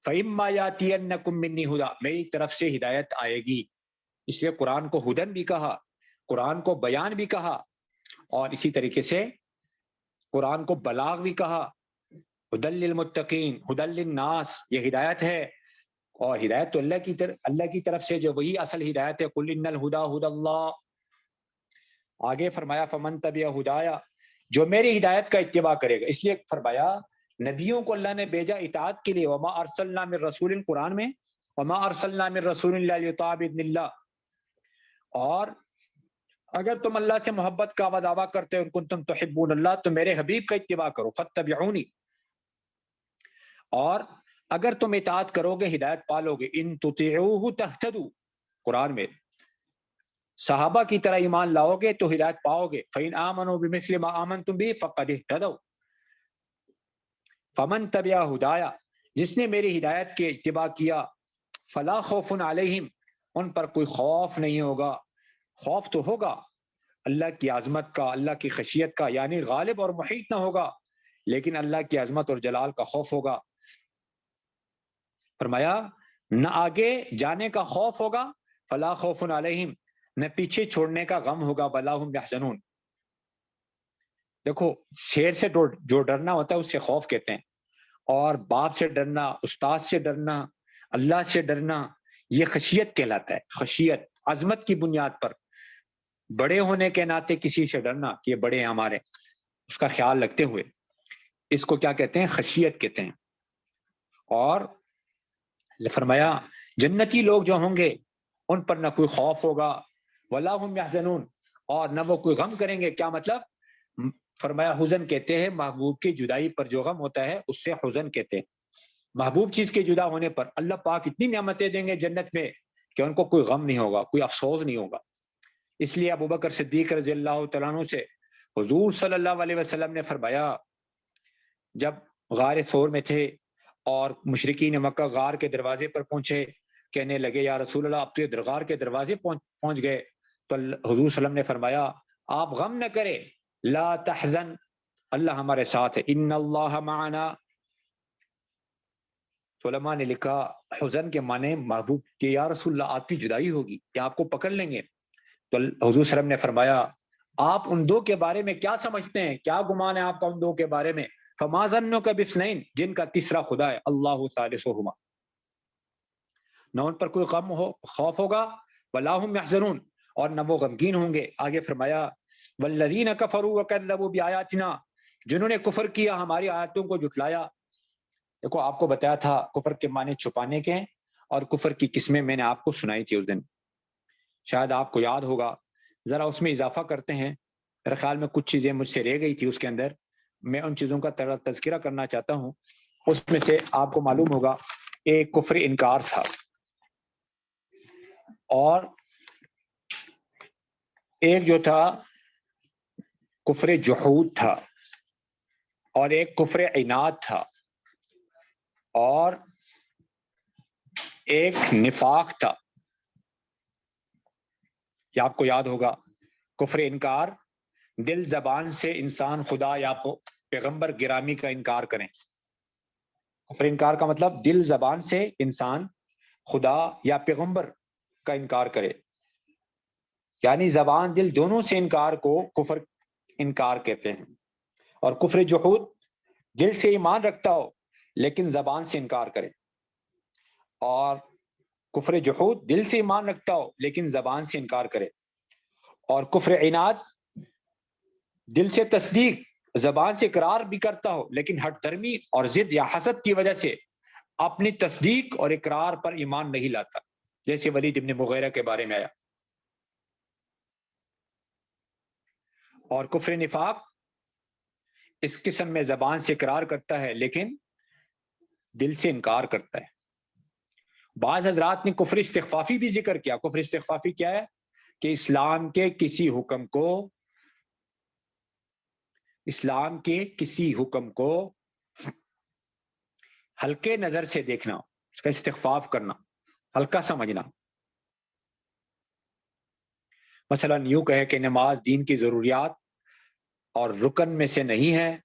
فَإِمَّا يَأْتِيَنَّكُم مِّنِّي هُدًى، میری طرف سے ہدایت آئے گی. اس لیے قرآن کو ہدن بھی کہا، قرآن کو بیان بھی کہا، اور اسی طریقے سے قرآن کو بلاغ بھی کہا. ہدی للمتقین، ہدی للناس، یہ ہدایت ہے. اور ہدایت تو اللہ کی طرف سے جو وہی اصل ہدایت ہے. قل ان الہدی ہدی اللہ. آگے فرمایا فمن تبع ہدایا، جو میری ہدایت کا اتباع کرے گا. اس لیے فرمایا نبیوں کو اللہ نے بھیجا اطاعت کے لیے. وما ارسلنا من رسول، قرآن میں وما ارسلنا من رسول الا لیطاع باذن اللہ. اور اگر تم اللہ سے محبت کا دعویٰ کرتے ہو ان کنتم تحبون اللہ، تو میرے حبیب کا اتباع کرو. فاتبعونی، اور اگر تم اطاعت کرو گے ہدایت پالو گے. ان تطیعوہ تہتدوا، قرآن میں صحابہ کی طرح ایمان لاؤ گے تو ہدایت پاؤ گے. فإن آمنوا بمثل ما آمنتم به فقد اهتدوا. فمن تبع ہدایا، جس نے میری ہدایت کے اتباع کیا، فلا خوف علیہم، ان پر کوئی خوف نہیں ہوگا. خوف تو ہوگا اللہ کی عظمت کا، اللہ کی خشیت کا، یعنی غالب اور محیط نہ ہوگا، لیکن اللہ کی عظمت اور جلال کا خوف ہوگا۔ فرمایا نہ آگے جانے کا خوف ہوگا، فلا خوف علیہم، نہ پیچھے چھوڑنے کا غم ہوگا، ولا ہم یحزنون۔ دیکھو شیر سے جو ڈرنا ہوتا ہے اس سے خوف کہتے ہیں، اور باپ سے ڈرنا، استاد سے ڈرنا، اللہ سے ڈرنا، یہ خشیت کہلاتا ہے۔ خشیت عظمت کی بنیاد پر، بڑے ہونے کے ناطے کسی سے ڈرنا کہ یہ بڑے ہیں ہمارے، اس کا خیال رکھتے ہوئے، اس کو کیا کہتے ہیں؟ خشیت کہتے ہیں۔ اور فرمایا جنتی لوگ جو ہوں گے ان پر نہ کوئی خوف ہوگا، ولا هم يحزنون، اور نہ وہ کوئی غم کریں گے۔ کیا مطلب؟ فرمایا حزن کہتے ہیں محبوب کی جدائی پر جو غم ہوتا ہے اس سے حزن کہتے ہیں۔ محبوب چیز کے جدا ہونے پر اللہ پاک اتنی نعمتیں دیں گے جنت میں کہ ان کو کوئی غم نہیں ہوگا، کوئی افسوس نہیں ہوگا۔ اس لیے ابوبکر صدیق رضی اللہ تعالیٰ عنہ سے حضور صلی اللہ علیہ وسلم نے فرمایا، جب غار ثور میں تھے اور مشرکین مکہ غار کے دروازے پر پہنچے، کہنے لگے یا رسول اللہ اب تو غار کے دروازے پہنچ گئے، تو حضور صلی اللہ علیہ وسلم نے فرمایا آپ غم نہ کریں، لا تحزن، اللہ ہمارے ساتھ ہے، ان اللہ معنا۔ تو علماء نے لکھا حزن کے معنی محبوب کہ یا رسول اللہ آپ کی جدائی ہوگی یا آپ کو پکڑ لیں گے، تو حضور صلی اللہ علیہ وسلم نے فرمایا آپ ان دو کے بارے میں کیا سمجھتے ہیں، کیا گمان ہے آپ کا ان دو کے بارے میں؟ فما ظنک باثنین، جن کا تیسرا خدا ہے، اللہ ثالثہما، نہ ان پر کوئی غم ہو، خوف ہوگا، ولا هم يحزنون، اور نہ وہ غمگین ہوں گے۔ آگے فرمایا والذین کفروا وکذبوا بآیاتنا، جنہوں نے کفر کیا ہماری آیاتوں کو جھٹلایا۔ دیکھو آپ کو بتایا تھا کفر کے معنی چھپانے کے ہیں، اور کفر کی قسمیں میں نے آپ کو سنائی تھی اس دن، شاید آپ کو یاد ہوگا، ذرا اس میں اضافہ کرتے ہیں۔ میرے خیال میں کچھ چیزیں مجھ سے رہ گئی تھی اس کے اندر، میں ان چیزوں کا تذکرہ کرنا چاہتا ہوں۔ اس میں سے آپ کو معلوم ہوگا ایک کفر انکار تھا، اور ایک جو تھا کفر جحود تھا، اور ایک کفر عناد تھا، اور ایک نفاق تھا۔ یہ آپ کو یاد ہوگا، کفر انکار دل زبان سے انسان خدا یا پیغمبر گرامی کا انکار کریں۔ کفر انکار کا مطلب دل زبان سے انسان خدا یا پیغمبر کا انکار کرے، یعنی زبان دل دونوں سے انکار کو کفر انکار کہتے ہیں۔ اور کفر جحود دل سے ایمان رکھتا ہو لیکن زبان سے انکار کرے، اور کفر جحود دل سے ایمان رکھتا ہو لیکن زبان سے انکار کرے، اور کفر عناد دل سے تصدیق، زبان سے اقرار بھی کرتا ہو لیکن ہٹ درمی اور ضد یا حسد کی وجہ سے اپنی تصدیق اور اقرار پر ایمان نہیں لاتا، جیسے ولید ابن مغیرہ کے بارے میں آیا۔ اور کفر نفاق اس قسم میں زبان سے اقرار کرتا ہے لیکن دل سے انکار کرتا ہے۔ بعض حضرات نے کفر استخفافی بھی ذکر کیا۔ کفر استخفافی کیا ہے؟ کہ اسلام کے کسی حکم کو ہلکے نظر سے دیکھنا، اس کا استخفاف کرنا، ہلکا سمجھنا۔ مثلا یوں کہے کہ نماز دین کی ضروریات اور رکن میں سے نہیں ہے،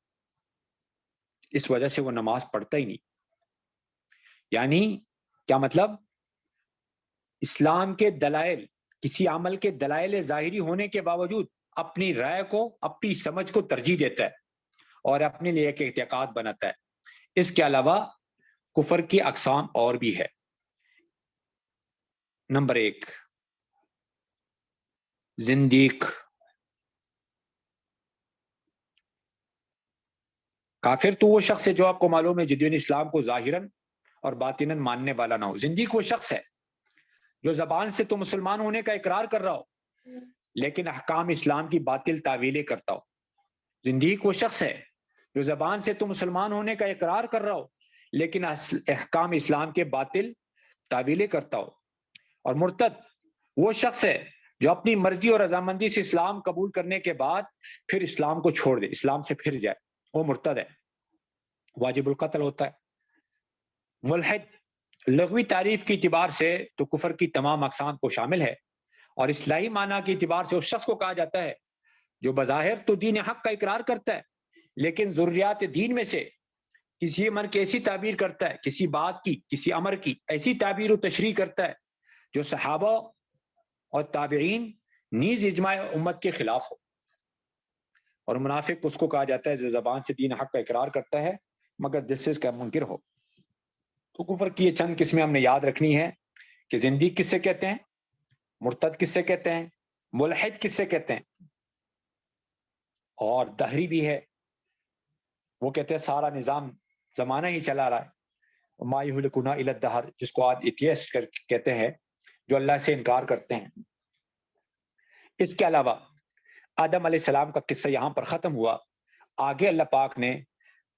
اس وجہ سے وہ نماز پڑھتا ہی نہیں۔ یعنی کیا مطلب؟ اسلام کے دلائل، کسی عمل کے دلائل ظاہری ہونے کے باوجود اپنی رائے کو، اپنی سمجھ کو ترجیح دیتا ہے اور اپنے لیے ایک اعتقاد بناتا ہے۔ اس کے علاوہ کفر کی اقسام اور بھی ہے۔ نمبر 1 زندیق۔ کافر تو وہ شخص ہے جو آپ کو معلوم ہے دین اسلام کو ظاہراً اور باطناً ماننے والا نہ ہو۔ زندیق وہ شخص ہے جو زبان سے تو مسلمان ہونے کا اقرار کر رہا ہو لیکن احکام اسلام کی باطل تعویلیں کرتا ہو۔ زندیق وہ شخص ہے جو زبان سے تو مسلمان ہونے کا اقرار کر رہا ہو لیکن احکام اسلام کے باطل تعویلیں کرتا ہو۔ اور مرتد وہ شخص ہے جو اپنی مرضی اور رضامندی سے اسلام قبول کرنے کے بعد پھر اسلام کو چھوڑ دے، اسلام سے پھر جائے، وہ مرتد ہے، واجب القتل ہوتا ہے۔ ملحد لغوی تعریف کی اعتبار سے تو کفر کی تمام اقسام کو شامل ہے، اور اصطلاحی معنی کے اعتبار سے اس شخص کو کہا جاتا ہے جو بظاہر تو دین حق کا اقرار کرتا ہے لیکن ضروریات دین میں سے کسی امر کی ایسی تعبیر کرتا ہے، کسی بات کی، کسی امر کی ایسی تعبیر و تشریح کرتا ہے جو صحابہ اور تابعین نیز اجماع امت کے خلاف ہو۔ اور منافق اس کو کہا جاتا ہے جو زبان سے دین حق کا اقرار کرتا ہے مگر دل سے اس کا منکر ہو۔ تو کفر کی یہ چند قسمیں ہم نے یاد رکھنی ہے کہ زندیق کس سے کہتے ہیں، مرتد کس سے کہتے ہیں، ملحد کس سے کہتے ہیں، اور دہری بھی ہے، وہ کہتے ہیں سارا نظام زمانہ ہی چلا رہا ہے، ما یہلکنا الا الدہر، جس کو آج ایتھیسٹ کہتے ہیں، جو اللہ سے انکار کرتے ہیں۔ اس کے علاوہ آدم علیہ السلام کا قصہ یہاں پر ختم ہوا، آگے اللہ پاک نے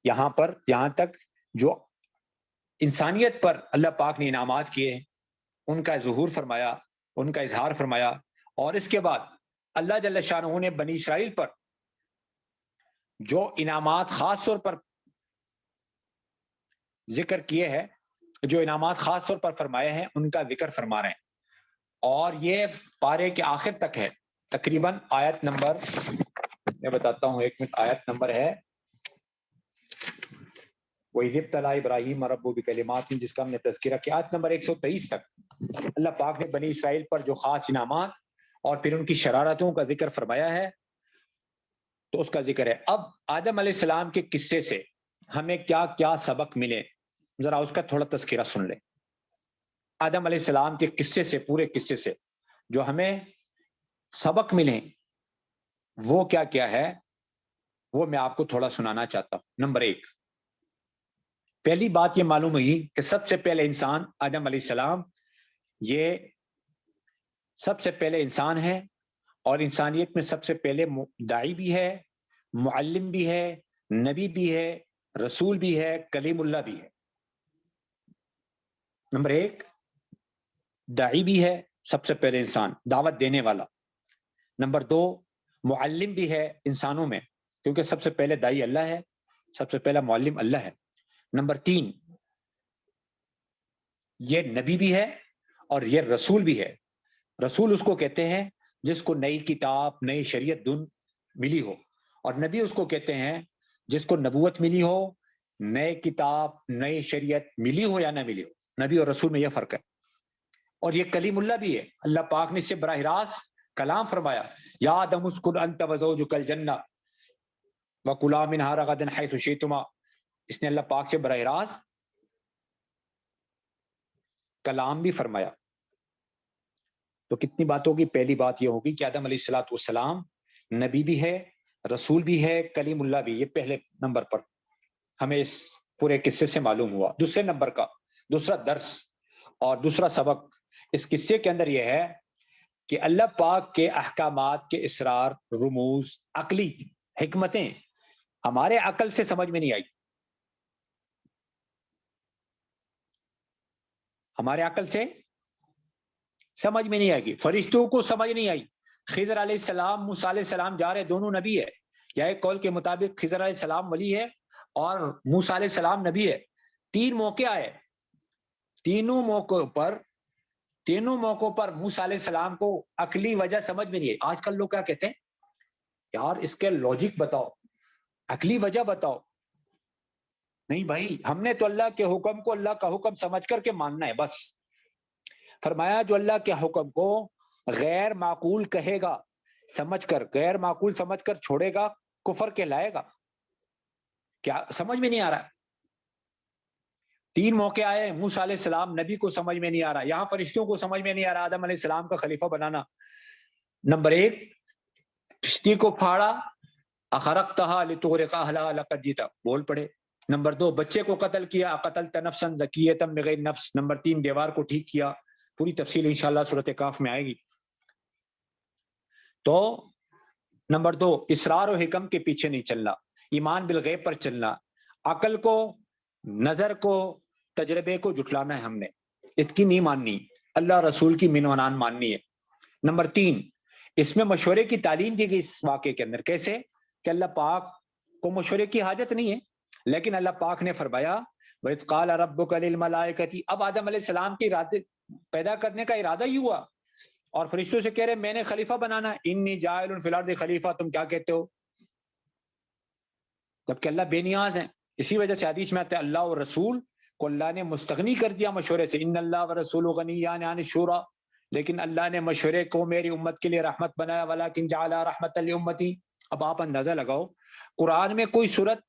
یہاں تک جو انسانیت پر اللہ پاک نے انعامات کیے ان کا ظہور فرمایا، ان کا اظہار فرمایا، اور اس کے بعد اللہ جل شانہ نے بنی اسرائیل پر جو انعامات خاص طور پر ذکر کیے ہیں، جو انعامات خاص طور پر فرمائے ہیں، ان کا ذکر فرما رہے ہیں، اور یہ پارے کے آخر تک ہے، تقریباً آیت نمبر، میں بتاتا ہوں ایک منٹ، آیت نمبر ہے وَإِذِ ابْتَلَىٰ إِبْرَاهِيمَ رَبُّهُ بِكَلِمَاتٍ، جس کا ہم نے تذکرہ کیا، آیت نمبر 123 تک اللہ پاک نے بنی اسرائیل پر جو خاص انعامات اور پھر ان کی شرارتوں کا ذکر فرمایا ہے، تو اس کا ذکر ہے۔ اب آدم علیہ السلام کے قصے سے ہمیں کیا کیا سبق ملے، ذرا اس کا تھوڑا تذکرہ سن لیں۔ آدم علیہ السلام کے قصے سے، پورے قصے سے جو ہمیں سبق ملے وہ کیا کیا ہے، وہ میں آپ کو تھوڑا سنانا چاہتا ہوں۔ نمبر 1، پہلی بات یہ معلوم ہوئی کہ سب سے پہلے انسان آدم علیہ السلام یہ سب سے پہلے انسان ہے، اور انسانیت میں سب سے پہلے داعی بھی ہے، معلم بھی ہے، نبی بھی ہے، رسول بھی ہے، کلیم اللہ بھی ہے۔ نمبر 1، داعی بھی ہے، سب سے پہلے انسان، دعوت دینے والا۔ نمبر 2، معلم بھی ہے انسانوں میں، کیونکہ سب سے پہلے داعی اللہ ہے، سب سے پہلا معلم اللہ ہے۔ نمبر 3، یہ نبی بھی ہے اور یہ رسول بھی ہے۔ رسول اس کو کہتے ہیں جس کو نئی کتاب، نئی شریعت دن ملی ہو، اور نبی اس کو کہتے ہیں جس کو نبوت ملی ہو، نئے کتاب، نئی شریعت ملی ہو یا نہ ملی ہو۔ نبی اور رسول میں یہ فرق ہے۔ اور یہ کلیم اللہ بھی ہے، اللہ پاک نے اس سے براہ راست کلام فرمایا، یا آدم اسکن انت وزوجک الجنہ وکلا منہا رغدا حیث شئتما۔ اس نے اللہ پاک سے براہ راست کلام بھی فرمایا۔ تو کتنی باتوں کی پہلی بات یہ ہوگی کہ آدم علیہ السلام نبی بھی ہے، رسول بھی ہے، کلیم اللہ بھی، یہ پہلے نمبر پر ہمیں اس پورے قصے سے معلوم ہوا۔ دوسرے نمبر کا دوسرا درس اور دوسرا سبق اس قصے کے اندر یہ ہے کہ اللہ پاک کے احکامات کے اسرار، رموز، عقلی حکمتیں ہمارے عقل سے سمجھ میں نہیں آئی، ہمارے عقل سے سمجھ میں نہیں آئے گی، فرشتوں کو سمجھ نہیں آئی۔ خضر علیہ السلام، موسیٰ علیہ السلام جا رہے، دونوں نبی ہے، یا ایک قول کے مطابق خضر علیہ السلام ولی ہے اور موسیٰ علیہ السلام نبی ہے۔ 3 موقع آئے، تینوں موقعوں پر موسیٰ علیہ السلام کو عقلی وجہ سمجھ میں نہیں آئی۔ آج کل لوگ کیا کہتے ہیں، یار اس کے لاجک بتاؤ، عقلی وجہ بتاؤ۔ نہیں بھائی، ہم نے تو اللہ کے حکم کو اللہ کا حکم سمجھ کر کے ماننا ہے بس۔ فرمایا جو اللہ کے حکم کو غیر معقول کہے گا، سمجھ کر، غیر معقول سمجھ کر چھوڑے گا، کفر کہلائے گا۔ کیا سمجھ میں نہیں آ رہا؟ 3 موقع آئے، موسیٰ علیہ السلام نبی کو سمجھ میں نہیں آ رہا، یہاں فرشتوں کو سمجھ میں نہیں آ رہا آدم علیہ السلام کا خلیفہ بنانا۔ نمبر 1، کشتی کو پھاڑا، اخرقتها لتغرق اهلها لقد جئت، بول پڑے۔ نمبر 2، بچے کو قتل کیا، قتلت نفسا زکیۃ بغیر نفس۔ نمبر 3، دیوار کو ٹھیک کیا۔ پوری تفصیل انشاءاللہ سورۃ کاف میں آئے گی۔ تو نمبر 2، اسرار و حکم کے پیچھے نہیں چلنا، ایمان بالغیب پر چلنا، عقل کو، نظر کو، تجربے کو جھٹلانا ہے ہم نے، اس کی نہیں ماننی، اللہ رسول کی من ونان ماننی ہے۔ نمبر 3، اس میں مشورے کی تعلیم دی گئی اس واقعے کے اندر۔ کیسے کہ اللہ پاک کو مشورے کی حاجت نہیں ہے، لیکن اللہ پاک نے فرمایا وَإِذْ قَالَ رَبُّكَ لِلْمَلَائِكَةِ، اب آدم علیہ السلام کے ارادے پیدا کرنے کا ارادہ ہی ہوا، اور فرشتوں سے کہہ رہے میں نے خلیفہ بنانا، انی جاعل فی الارض خلیفہ، تم کیا کہتے ہو؟ جبکہ اللہ بے نیاز ہیں. اسی وجہ سے حدیث میں آتا ہے اللہ اور رسول کو اللہ نے مستغنی کر دیا مشورے سے، ان اللہ و رسول غنیان عن الشورى، لیکن اللہ نے مشورے کو میری امت کے لیے رحمت بنایا، ولکن جعل رحمت لامتی. اب آپ اندازہ لگاؤ، قرآن میں کوئی صورت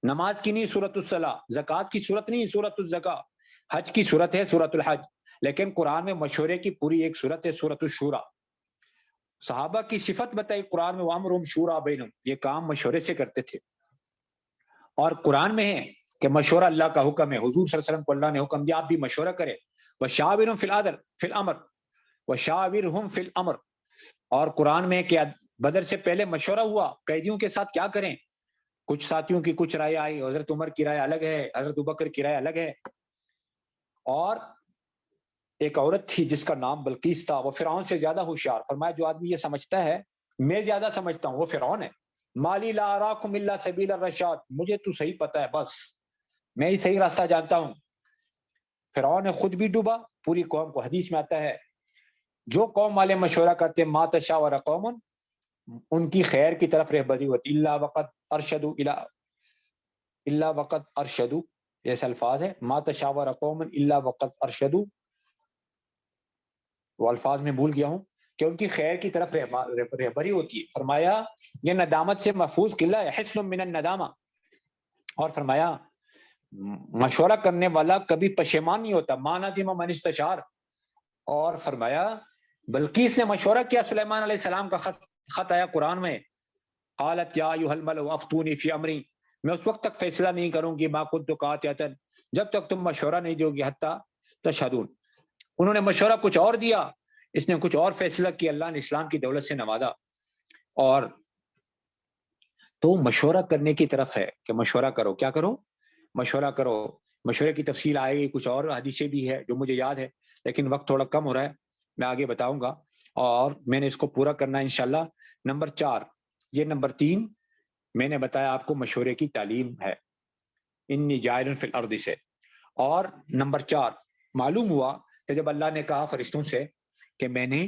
نماز کی نہیں، سورۃ الصلاح، زکوٰۃ کی صورت نہیں، سورۃ الزکوٰۃ، حج کی صورت ہے سورۃ الحج، لیکن قرآن میں مشورے کی پوری ایک صورت ہے سورۃ الشورى. صحابہ کی صفت بتائی قرآن میں، وامرهم شورى بینہم، یہ کام مشورے سے کرتے تھے. اور قرآن میں ہے کہ مشورہ اللہ کا حکم ہے، حضور صلی اللہ علیہ وسلم کو اللہ نے حکم دیا آپ بھی مشورہ کریں. وشاورہم فی الامر، وشاورہم فی الامر. اور قرآن میں کہ بدر سے پہلے مشورہ ہوا قیدیوں کے ساتھ کیا کریں، کچھ ساتھیوں کی کچھ رائے آئی، حضرت عمر کی رائے الگ ہے، حضرت ابوبکر کی رائے الگ ہے. اور ایک عورت تھی جس کا نام بلقیس تھا، وہ فرعون سے زیادہ ہوشیار، فرمایا جو آدمی یہ سمجھتا ہے میں زیادہ سمجھتا ہوں وہ فرعون ہے. مالی لا اراکم الا سبیل الرشاد، مجھے تو صحیح پتا ہے، بس میں ہی صحیح راستہ جانتا ہوں. فرعون نے خود بھی ڈوبا، پوری قوم کو. حدیث میں آتا ہے جو قوم والے مشورہ کرتے ما تشاور قوم، ان کی خیر کی طرف رہبری ہوتی، الا وقد ارشدوا الا وقد ارشدوا، ایسے الفاظ ہے ما تشاور قوم الا وقد ارشدوا، وہ الفاظ میں بھول گیا ہوں، کہ ان کی خیر کی طرف رہبری ہوتی ہے. فرمایا یہ ندامت سے محفوظ قلعہ ہے، حصن من الندامہ. اور فرمایا مشورہ کرنے والا کبھی پشیمان نہیں ہوتا، ما ندم من استشار. اور فرمایا بلقیس نے مشورہ کیا، سلیمان علیہ السلام کا خط آیا قرآن میں، قالت یا ایھا الملأ افتونی فی امری، میں اس وقت تک فیصلہ نہیں کروں گی ما کنت قاطعۃ، جب تک تم مشورہ نہیں دو گی، حتی تشہدون. انہوں نے مشورہ کچھ اور دیا، اس نے کچھ اور فیصلہ کیا، اللہ نے اسلام کی دولت سے نوازا. اور تو مشورہ کرنے کی طرف ہے کہ مشورہ کرو، کیا کرو؟ مشورہ کرو. مشورے کی تفصیل آئے گی، کچھ اور حدیثیں بھی ہے جو مجھے یاد ہے، لیکن وقت تھوڑا کم ہو رہا ہے، میں آگے بتاؤں گا اور میں نے اس کو پورا کرنا ہے انشاءاللہ. نمبر 4، یہ نمبر 3 میں نے بتایا آپ کو مشورے کی تعلیم ہے، انی جاعل فی الارض سے. اور نمبر 4 معلوم ہوا کہ جب اللہ نے کہا فرشتوں سے کہ میں نے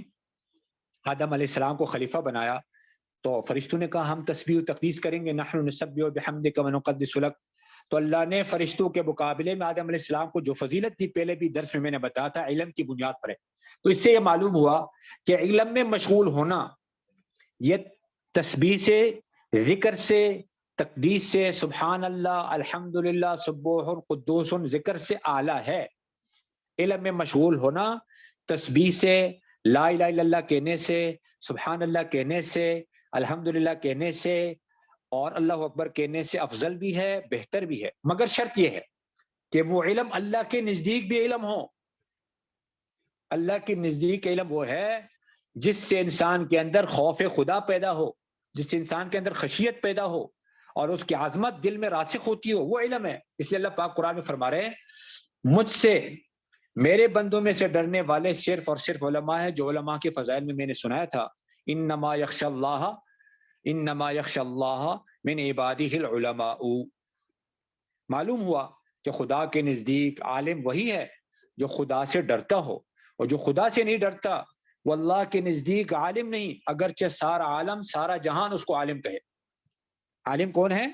آدم علیہ السلام کو خلیفہ بنایا، تو فرشتوں نے کہا ہم تسبیح و تقدیس کریں گے، نحن نسبح بحمدک ونقدس لک. تو اللہ نے فرشتوں کے مقابلے میں آدم علیہ السلام کو جو فضیلت دی، پہلے بھی درس میں نے بتایا تھا، علم کی بنیاد پر ہے. تو اس سے یہ معلوم ہوا کہ علم میں مشغول ہونا یہ تسبیح سے، ذکر سے، تقدیس سے، سبحان اللہ، الحمدللہ، سبوح قدوس، ذکر سے اعلیٰ ہے. علم میں مشغول ہونا تسبیح سے، لا الہ الا اللہ کہنے سے، سبحان اللہ کہنے سے، الحمدللہ کہنے سے اور اللہ اکبر کہنے سے افضل بھی ہے، بہتر بھی ہے. مگر شرط یہ ہے کہ وہ علم اللہ کے نزدیک بھی علم ہو. اللہ کے نزدیک علم وہ ہے جس سے انسان کے اندر خوف خدا پیدا ہو، جس سے انسان کے اندر خشیت پیدا ہو اور اس کی عظمت دل میں راسخ ہوتی ہو، وہ علم ہے. اس لیے اللہ پاک قرآن میں فرما رہے ہیں مجھ سے، میرے بندوں میں سے ڈرنے والے صرف اور صرف علماء ہیں، جو علماء کے فضائل میں نے سنایا تھا، انما یخشی اللہ من عبادہ العلماء. معلوم ہوا کہ خدا کے نزدیک عالم وہی ہے جو خدا سے ڈرتا ہو، اور جو خدا سے نہیں ڈرتا وہ اللہ کے نزدیک عالم نہیں، اگرچہ سارا عالم، سارا جہان اس کو عالم کہے. عالم کون ہے؟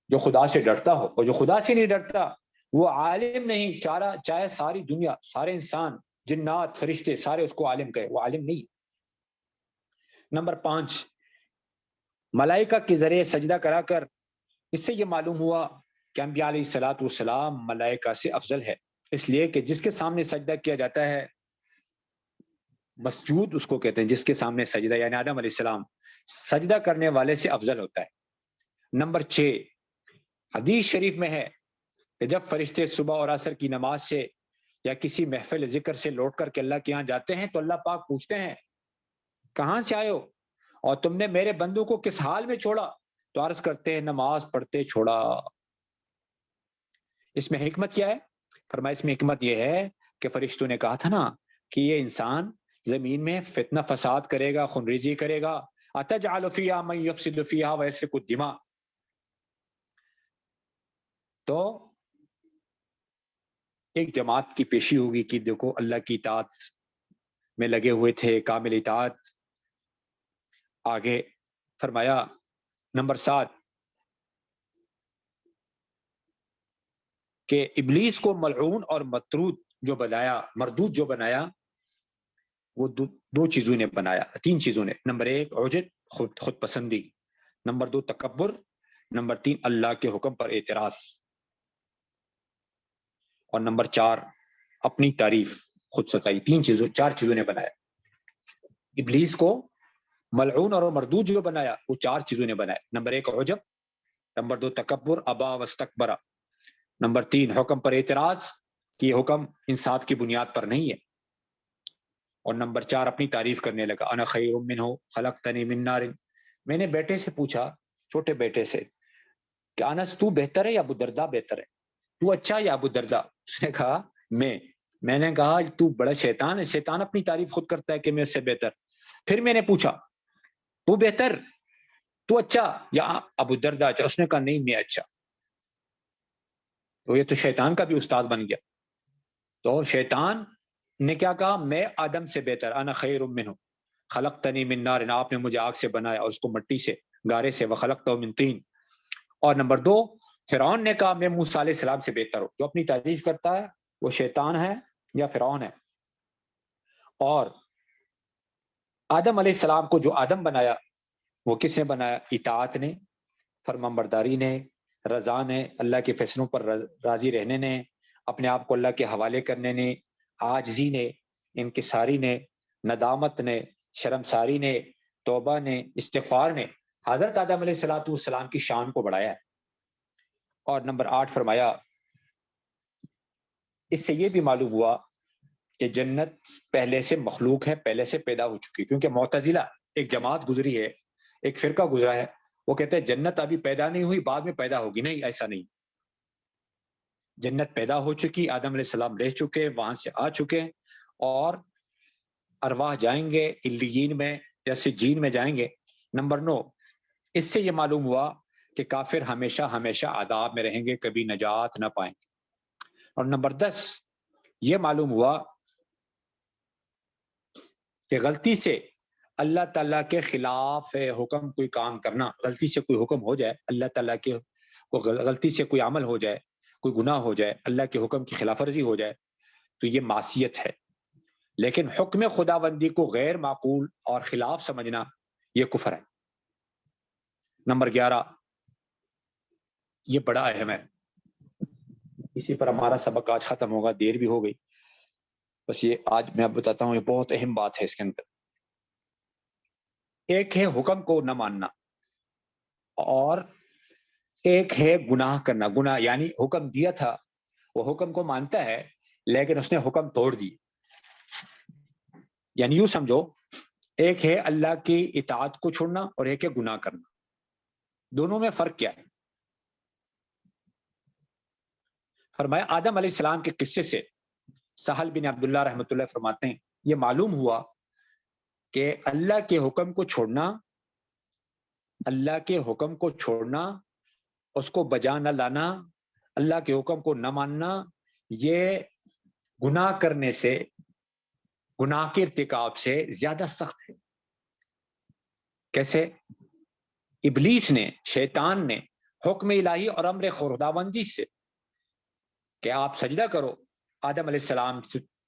جو خدا سے ڈرتا ہو، اور جو خدا سے نہیں ڈرتا وہ عالم نہیں، چاہے ساری دنیا، سارے انسان، جنات، فرشتے سارے اس کو عالم کہے، وہ عالم نہیں. نمبر 5 ملائکہ کے ذریعے سجدہ کرا کر، اس سے یہ معلوم ہوا کہ انبیاء علیہ الصلوۃ والسلام ملائکہ سے افضل ہے، اس لیے کہ جس کے سامنے سجدہ کیا جاتا ہے، مسجود اس کو کہتے ہیں، جس کے سامنے سجدہ، یعنی آدم علیہ السلام سجدہ کرنے والے سے افضل ہوتا ہے. نمبر 6 حدیث شریف میں ہے کہ جب فرشتے صبح اور عصر کی نماز سے یا کسی محفل ذکر سے لوٹ کر کے اللہ کے یہاں جاتے ہیں تو اللہ پاک پوچھتے ہیں کہاں سے آئے ہو اور تم نے میرے بندوں کو کس حال میں چھوڑا؟ تو عرض کرتے ہیں نماز پڑھتے چھوڑا. اس میں حکمت کیا ہے؟ فرمایا اس میں حکمت یہ ہے کہ فرشتوں نے کہا تھا نا کہ یہ انسان زمین میں فتنہ فساد کرے گا، خونریزی کرے گا، اتجعل فیہا من یفسد فیہا ویسفک الدماء. تو ایک جماعت کی پیشی ہوگی کہ دیکھو اللہ کی اطاعت میں لگے ہوئے تھے، کامل اطاعت۔ آگے فرمایا نمبر 7 کہ ابلیس کو ملعون اور مطرود جو بنایا، مردود جو بنایا، وہ دو چیزوں نے بنایا، 3 چیزوں نے۔ نمبر 1 عجب، خود پسندی، نمبر 2 تکبر، نمبر 3 اللہ کے حکم پر اعتراض، اور نمبر 4 اپنی تعریف، خود ستائی۔ 4 چیزوں نے بنایا ابلیس کو، ملعون اور مردود جو بنایا وہ 4 چیزوں نے بنایا۔ نمبر 1 عجب، نمبر 2 تکبر، ابا واستکبر، نمبر 3 حکم پر اعتراض کہ یہ حکم انصاف کی بنیاد پر نہیں ہے، اور نمبر 4 اپنی تعریف کرنے لگا، انا خیر منہ خلقتنی من نار۔ میں نے بیٹے سے پوچھا، چھوٹے بیٹے سے، کہ انس تو بہتر ہے یا ابو دردہ بہتر ہے، تو اچھا یا ابو دردہ؟ اس نے کہا میں نے کہا تو بڑا شیطان ہے، شیطان اپنی تعریف خود کرتا ہے کہ میں اس سے بہتر۔ پھر میں نے پوچھا تو بہتر، تو اچھا یا ابو دردہ اچھا؟ اس نے کہا نہیں میں اچھا۔ تو یہ تو شیطان کا بھی استاد بن گیا۔ تو شیطان نے کیا کہا؟ میں آدم سے بہتر، انا خیر منہ خلقتنی من نار، آپ نے مجھے آگ سے بنایا اور اس کو مٹی سے، گارے سے، وخلقتہ من طین۔ اور نمبر 2 فرعون نے کہا میں موسیٰ علیہ السلام سے بہتر ہوں۔ جو اپنی تعریف کرتا ہے وہ شیطان ہے یا فرعون ہے؟ اور آدم علیہ السلام کو جو آدم بنایا وہ کس نے بنایا؟ اطاعت نے، فرمانبرداری نے، رضا نے، اللہ کے فیصلوں پر راضی رہنے نے، اپنے آپ کو اللہ کے حوالے کرنے نے، عاجزی نے، انکساری نے، ندامت نے، شرمساری نے، توبہ نے، استغفار نے حضرت آدم علیہ السلام کی شان کو بڑھایا ہے۔ اور نمبر 8 فرمایا اس سے یہ بھی معلوم ہوا کہ جنت پہلے سے مخلوق ہے، پہلے سے پیدا ہو چکی، کیونکہ معتزلہ ایک جماعت گزری ہے، ایک فرقہ گزرا ہے، وہ کہتے ہیں جنت ابھی پیدا نہیں ہوئی، بعد میں پیدا ہوگی۔ نہیں، ایسا نہیں، جنت پیدا ہو چکی، آدم علیہ السلام رہ چکے، وہاں سے آ چکے، اور ارواح جائیں گے علیین میں یا سجین میں جائیں گے۔ نمبر 9 اس سے یہ معلوم ہوا کہ کافر ہمیشہ ہمیشہ عذاب میں رہیں گے، کبھی نجات نہ پائیں گے۔ اور نمبر 10 یہ معلوم ہوا کہ غلطی سے اللہ تعالیٰ کے خلاف حکم کوئی کام کرنا، غلطی سے کوئی حکم ہو جائے، اللہ تعالیٰ کے غلطی سے کوئی عمل ہو جائے، کوئی گناہ ہو جائے، اللہ کے حکم کی خلاف ورزی ہو جائے، تو یہ معصیت ہے۔ لیکن حکم خداوندی کو غیر معقول اور خلاف سمجھنا یہ کفر ہے۔ نمبر 11 یہ بڑا اہم ہے، اسی پر ہمارا سبق آج ختم ہوگا، دیر بھی ہو گئی، بس یہ آج میں اب بتاتا ہوں، یہ بہت اہم بات ہے اس کے اندر۔ ایک ہے حکم کو نہ ماننا، اور ایک ہے گناہ کرنا۔ گناہ یعنی حکم دیا تھا، وہ حکم کو مانتا ہے لیکن اس نے حکم توڑ دی۔ یعنی یوں سمجھو، ایک ہے اللہ کی اطاعت کو چھوڑنا اور ایک ہے گناہ کرنا، دونوں میں فرق کیا ہے؟ فرمایا آدم علیہ السلام کے قصے سے سہل بن عبداللہ رحمۃ اللہ فرماتے ہیں یہ معلوم ہوا کہ اللہ کے حکم کو چھوڑنا، اللہ کے حکم کو چھوڑنا، اس کو بجا نہ لانا، اللہ کے حکم کو نہ ماننا، یہ گناہ کرنے سے، گناہ کے ارتکاب سے زیادہ سخت ہے۔ کیسے؟ ابلیس نے، شیطان نے حکم الہی اور امر خداوندی سے کہ آپ سجدہ کرو، آدم علیہ السلام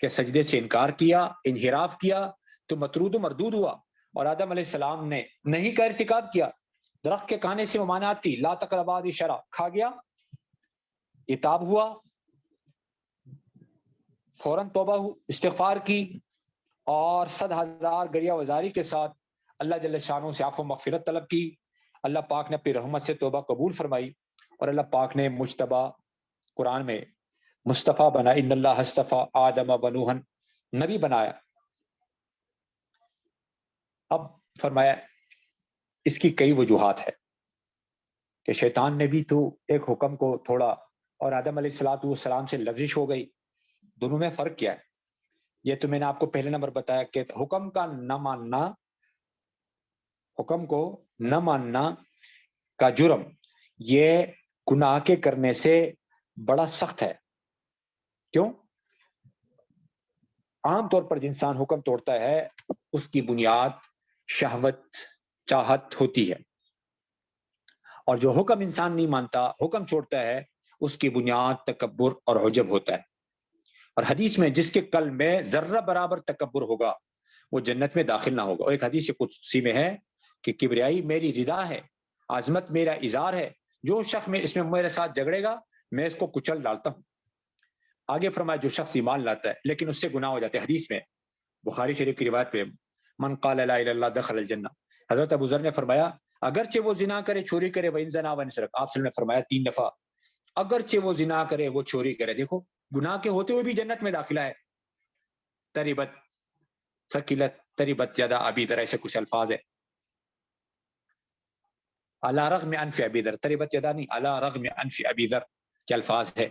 کے سجدے سے انکار کیا، انحراف کیا، تو مطرود و مردود ہوا، اور آدم علیہ السلام نے نہیں کا ارتکاب کیا، درخت کے کھانے سے ممانعت تھی، لا تقربا هذه الشجرہ، کھا گیا، عتاب ہوا، فوراً توبہ استغفار کی، اور 100,000 گریہ وزاری کے ساتھ اللہ جل شانہ سے عفو و مغفرت طلب کی۔ اللہ پاک نے اپنی رحمت سے توبہ قبول فرمائی، اور اللہ پاک نے مجتبی قرآن میں مصطفیٰ بنا، ان اللہ اصطفیٰ آدم و نوحا، نبی بنایا۔ اب فرمایا اس کی کئی وجوہات ہے کہ شیطان نے بھی تو ایک حکم کو توڑا اور آدم علیہ السلام سے لغزش ہو گئی، دونوں میں فرق کیا ہے؟ یہ تو میں نے آپ کو پہلے نمبر بتایا کہ حکم کا نہ ماننا، حکم کو نہ ماننا کا جرم یہ گناہ کے کرنے سے بڑا سخت ہے۔ کیوں؟ عام طور پر انسان حکم توڑتا ہے اس کی بنیاد شہوت چاہت ہوتی ہے، اور جو حکم انسان نہیں مانتا، حکم چھوڑتا ہے، اس کی بنیاد تکبر اور عجب ہوتا ہے۔ اور حدیث میں جس کے قلب میں ذرہ برابر تکبر ہوگا وہ جنت میں داخل نہ ہوگا۔ اور ایک حدیث قدسی میں ہے کہ کبریائی میری ردا ہے، عظمت میرا اظہار ہے، جو شخص میں اس میں میرے ساتھ جھگڑے گا میں اس کو کچل ڈالتا ہوں۔ آگے فرمایا جو شخص ایمان لاتا ہے لیکن اس سے گناہ ہو جاتے ہیں، حدیث میں بخاری شریف کی روایت پہ من قال لا الہ الا اللہ دخل الجنہ، حضرت ابو ذر نے فرمایا اگرچہ وہ زنا کرے، چوری کرے، وَإِن زَنَا وَإِن سَرَقَ، آپ صلی اللہ علیہ وسلم نے فرمایا 3 دفعہ اگرچہ وہ زنا کرے، وہ چوری کرے، دیکھو گناہ کے ہوتے ہوئے بھی جنت میں داخلہ ہے۔ تریبت ثقلت تریبت یدا ابی ذر، ایسے کچھ الفاظ ہے، علی رغم انف ابی ذر، تریبت یدا نہیں، علی رغم انف ابی ذر کے الفاظ ہے۔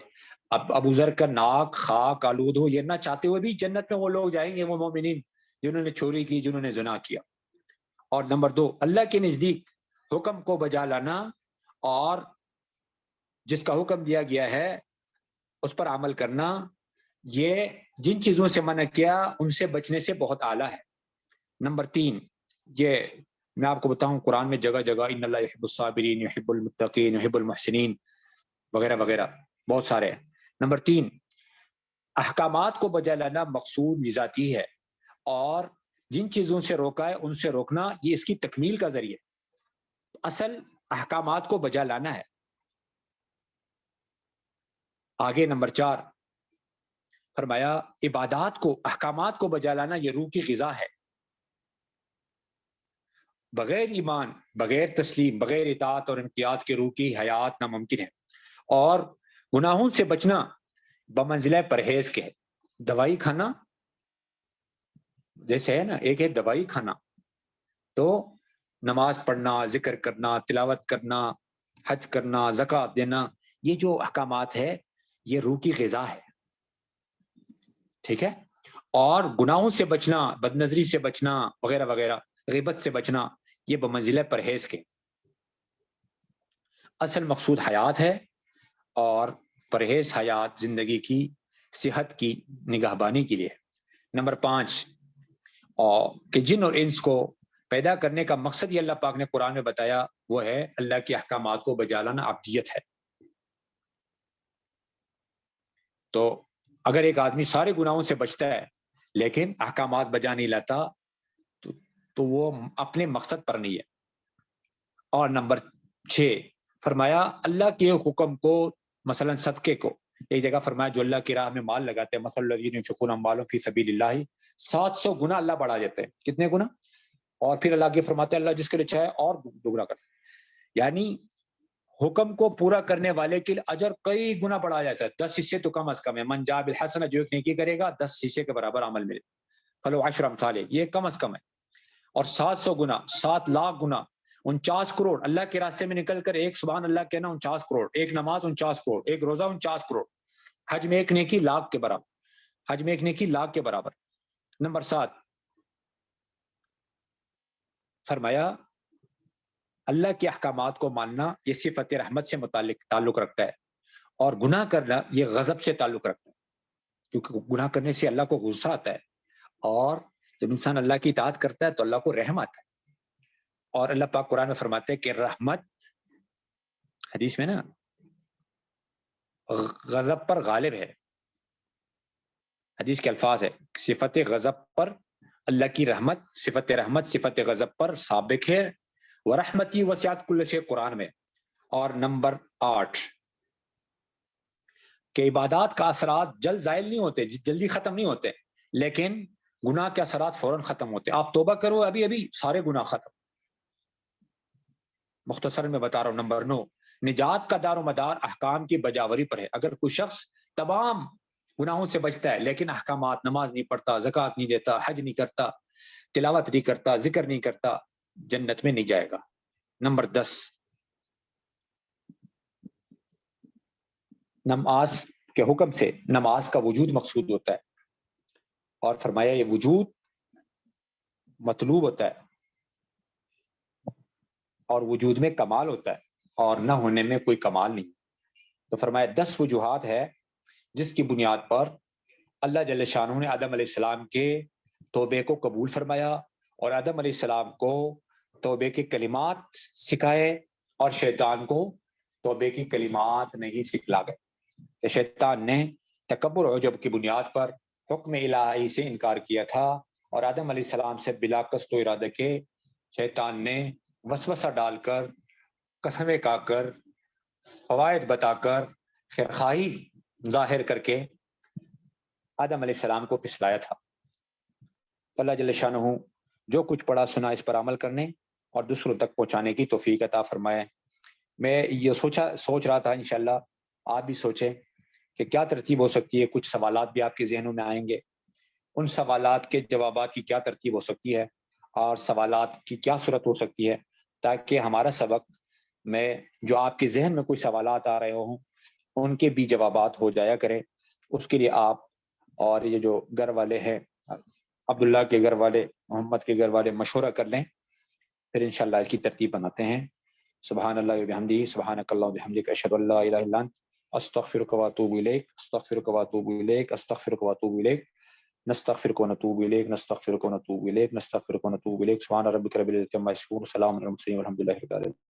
اب ابو ذر کا ناک خاک آلود ہو، یہ نہ چاہتے ہوئے بھی جنت میں وہ لوگ جائیں گے، وہ مومنین جنہوں نے چوری کی، جنہوں نے زنا کیا۔ اور نمبر 2، اللہ کے نزدیک حکم کو بجا لانا اور جس کا حکم دیا گیا ہے اس پر عمل کرنا، یہ جن چیزوں سے منع کیا ان سے بچنے سے بہت اعلیٰ ہے۔ نمبر 3، یہ میں آپ کو بتاؤں قرآن میں جگہ جگہ ان اللہ یحب الصابرین یحب المتقین یحب المحسنین وغیرہ وغیرہ بہت سارے ہیں۔ نمبر 3، احکامات کو بجا لانا مقصود ذاتی ہے، اور جن چیزوں سے روکا ہے ان سے روکنا یہ اس کی تکمیل کا ذریعہ، اصل احکامات کو بجا لانا ہے۔ آگے نمبر 4 فرمایا عبادات کو احکامات کو بجا لانا یہ روح کی غذا ہے، بغیر ایمان بغیر تسلیم بغیر اطاعت اور انقیاد کے روح کی حیات ناممکن ہے۔ اور گناہوں سے بچنا بمنزلہ پرہیز کے ہے۔ دوائی کھانا جیسے ہے نا، ایک ہے دوائی کھانا، تو نماز پڑھنا، ذکر کرنا، تلاوت کرنا، حج کرنا، زکوٰۃ دینا، یہ جو احکامات ہے یہ روح کی غذا ہے، ٹھیک ہے۔ اور گناہوں سے بچنا، بد نظری سے بچنا وغیرہ وغیرہ، غیبت سے بچنا، یہ بمنزلہ پرہیز کے۔ اصل مقصود حیات ہے، اور پرہیز حیات زندگی کی صحت کی نگہبانی کے لیے۔ نمبر 5، کہ جن اور انس کو پیدا کرنے کا مقصد یہ اللہ پاک نے قرآن میں بتایا، وہ ہے اللہ کے احکامات کو بجا لانا، عبدیت ہے۔ تو اگر ایک آدمی سارے گناہوں سے بچتا ہے لیکن احکامات بجا نہیں لاتا تو وہ اپنے مقصد پر نہیں ہے۔ اور نمبر 6 فرمایا اللہ کے حکم کو، مثلا صدقے کو، ایک جگہ فرمایا جو اللہ کی راہ میں مال لگاتے ہیں، مثلا الذین ينفقون اموالهم فی سبیل اللہ، 700 گنا اللہ بڑھا دیتے ہیں۔ کتنے گنا؟ اور پھر اللہ کے فرماتے ہیں اللہ جس کے لیے چاہے اور دوگنا کرتا ہے، یعنی حکم کو پورا کرنے والے کے لیے اجر کئی گنا بڑھا جاتا ہے۔ 10 حصے تو کم از کم ہے، من جاء بالحسنہ، جو ایک نیکی کرے گا 10 حصے کے برابر عمل ملے، فلو عشر امثالہ، یہ کم از کم ہے۔ اور 700 گنا، 7 لاکھ گنا، 49 کروڑ، اللہ کے راستے میں نکل کر ایک سبحان اللہ کہنا 49 کروڑ، ایک نماز 49 کروڑ، ایک روزہ 49 کروڑ، حج میں ایک نیکی لاکھ کے برابر، حج میں ایک نیکی لاکھ کے برابر۔ نمبر 7 فرمایا اللہ کے احکامات کو ماننا یہ صفت رحمت سے تعلق رکھتا ہے، اور گناہ کرنا یہ غضب سے تعلق رکھتا ہے، کیونکہ گناہ کرنے سے اللہ کو غصہ آتا ہے، اور جب انسان اللہ کی اطاعت کرتا ہے تو اللہ کو رحم آتا ہے۔ اور اللہ پاک قرآن میں فرماتے ہیں کہ رحمت، حدیث میں نا، غضب پر غالب ہے، حدیث کے الفاظ ہے، صفت غضب پر اللہ کی رحمت، صفت رحمت صفت غضب پر سابق ہے، ورحمتی وسعت کل شیء قرآن میں۔ اور نمبر 8 کہ عبادات کا اثرات جلد زائل نہیں ہوتے، جلدی ختم نہیں ہوتے، لیکن گناہ کے اثرات فوراً ختم ہوتے۔ آپ توبہ کرو ابھی ابھی سارے گناہ ختم۔ مختصر میں بتا رہا ہوں۔ نمبر 9 نجات کا دار و مدار احکام کی بجاوری پر ہے۔ اگر کوئی شخص تمام گناہوں سے بچتا ہے لیکن احکامات، نماز نہیں پڑھتا، زکوٰۃ نہیں دیتا، حج نہیں کرتا، تلاوت نہیں کرتا، ذکر نہیں کرتا، جنت میں نہیں جائے گا۔ نمبر 10 نماز کے حکم سے نماز کا وجود مقصود ہوتا ہے، اور فرمایا یہ وجود مطلوب ہوتا ہے، اور وجود میں کمال ہوتا ہے، اور نہ ہونے میں کوئی کمال نہیں۔ تو فرمایا 10 وجوہات ہے جس کی بنیاد پر اللہ جل شانہ نے آدم علیہ السلام کے توبے کو قبول فرمایا اور آدم علیہ السلام کو توبے کے کلمات سکھائے اور شیطان کو توبے کی کلمات نہیں سکھلا گئے کہ شیطان نے تکبر و عجب کی بنیاد پر حکم الہی سے انکار کیا تھا اور آدم علیہ السلام سے بلا قصد و ارادہ کے شیطان نے وسوسہ ڈال کر قسمیں کھا کر فوائد بتا کر خیرخواہی ظاہر کر کے آدم علیہ السلام کو پھسلایا تھا۔ اللہ جل شانہ جو کچھ پڑھا سنا اس پر عمل کرنے اور دوسروں تک پہنچانے کی توفیق عطا فرمائے۔ میں یہ سوچ رہا تھا، انشاءاللہ آپ بھی سوچیں کہ کیا ترتیب ہو سکتی ہے۔ کچھ سوالات بھی آپ کے ذہنوں میں آئیں گے، ان سوالات کے جوابات کی کیا ترتیب ہو سکتی ہے اور سوالات کی کیا صورت ہو سکتی ہے، تاکہ ہمارا سبق میں جو آپ کے ذہن میں کوئی سوالات آ رہے ہوں ان کے بھی جوابات ہو جایا کرے۔ اس کے لیے آپ اور یہ جو گھر والے ہیں، عبداللہ کے گھر والے، محمد کے گھر والے مشورہ کر لیں، پھر انشاءاللہ اس کی ترتیب بناتے ہیں۔ سبحان اللہ و بحمدہ، سبحانک اللہم و بحمدک، اشہد ان لا الہ الا انت، استغفرک و اتوب الیک، استغفرک و اتوب الیک، استغفرک و اتوب الیک، نستغفرک و نتوب الیک، نستغفرک و نتوب الیک، نستغفرک و نتوب الیک۔ سبحان ربک رب العزۃ عما یصفون، سلام علی المرسلین والحمد للہ رب العالمین۔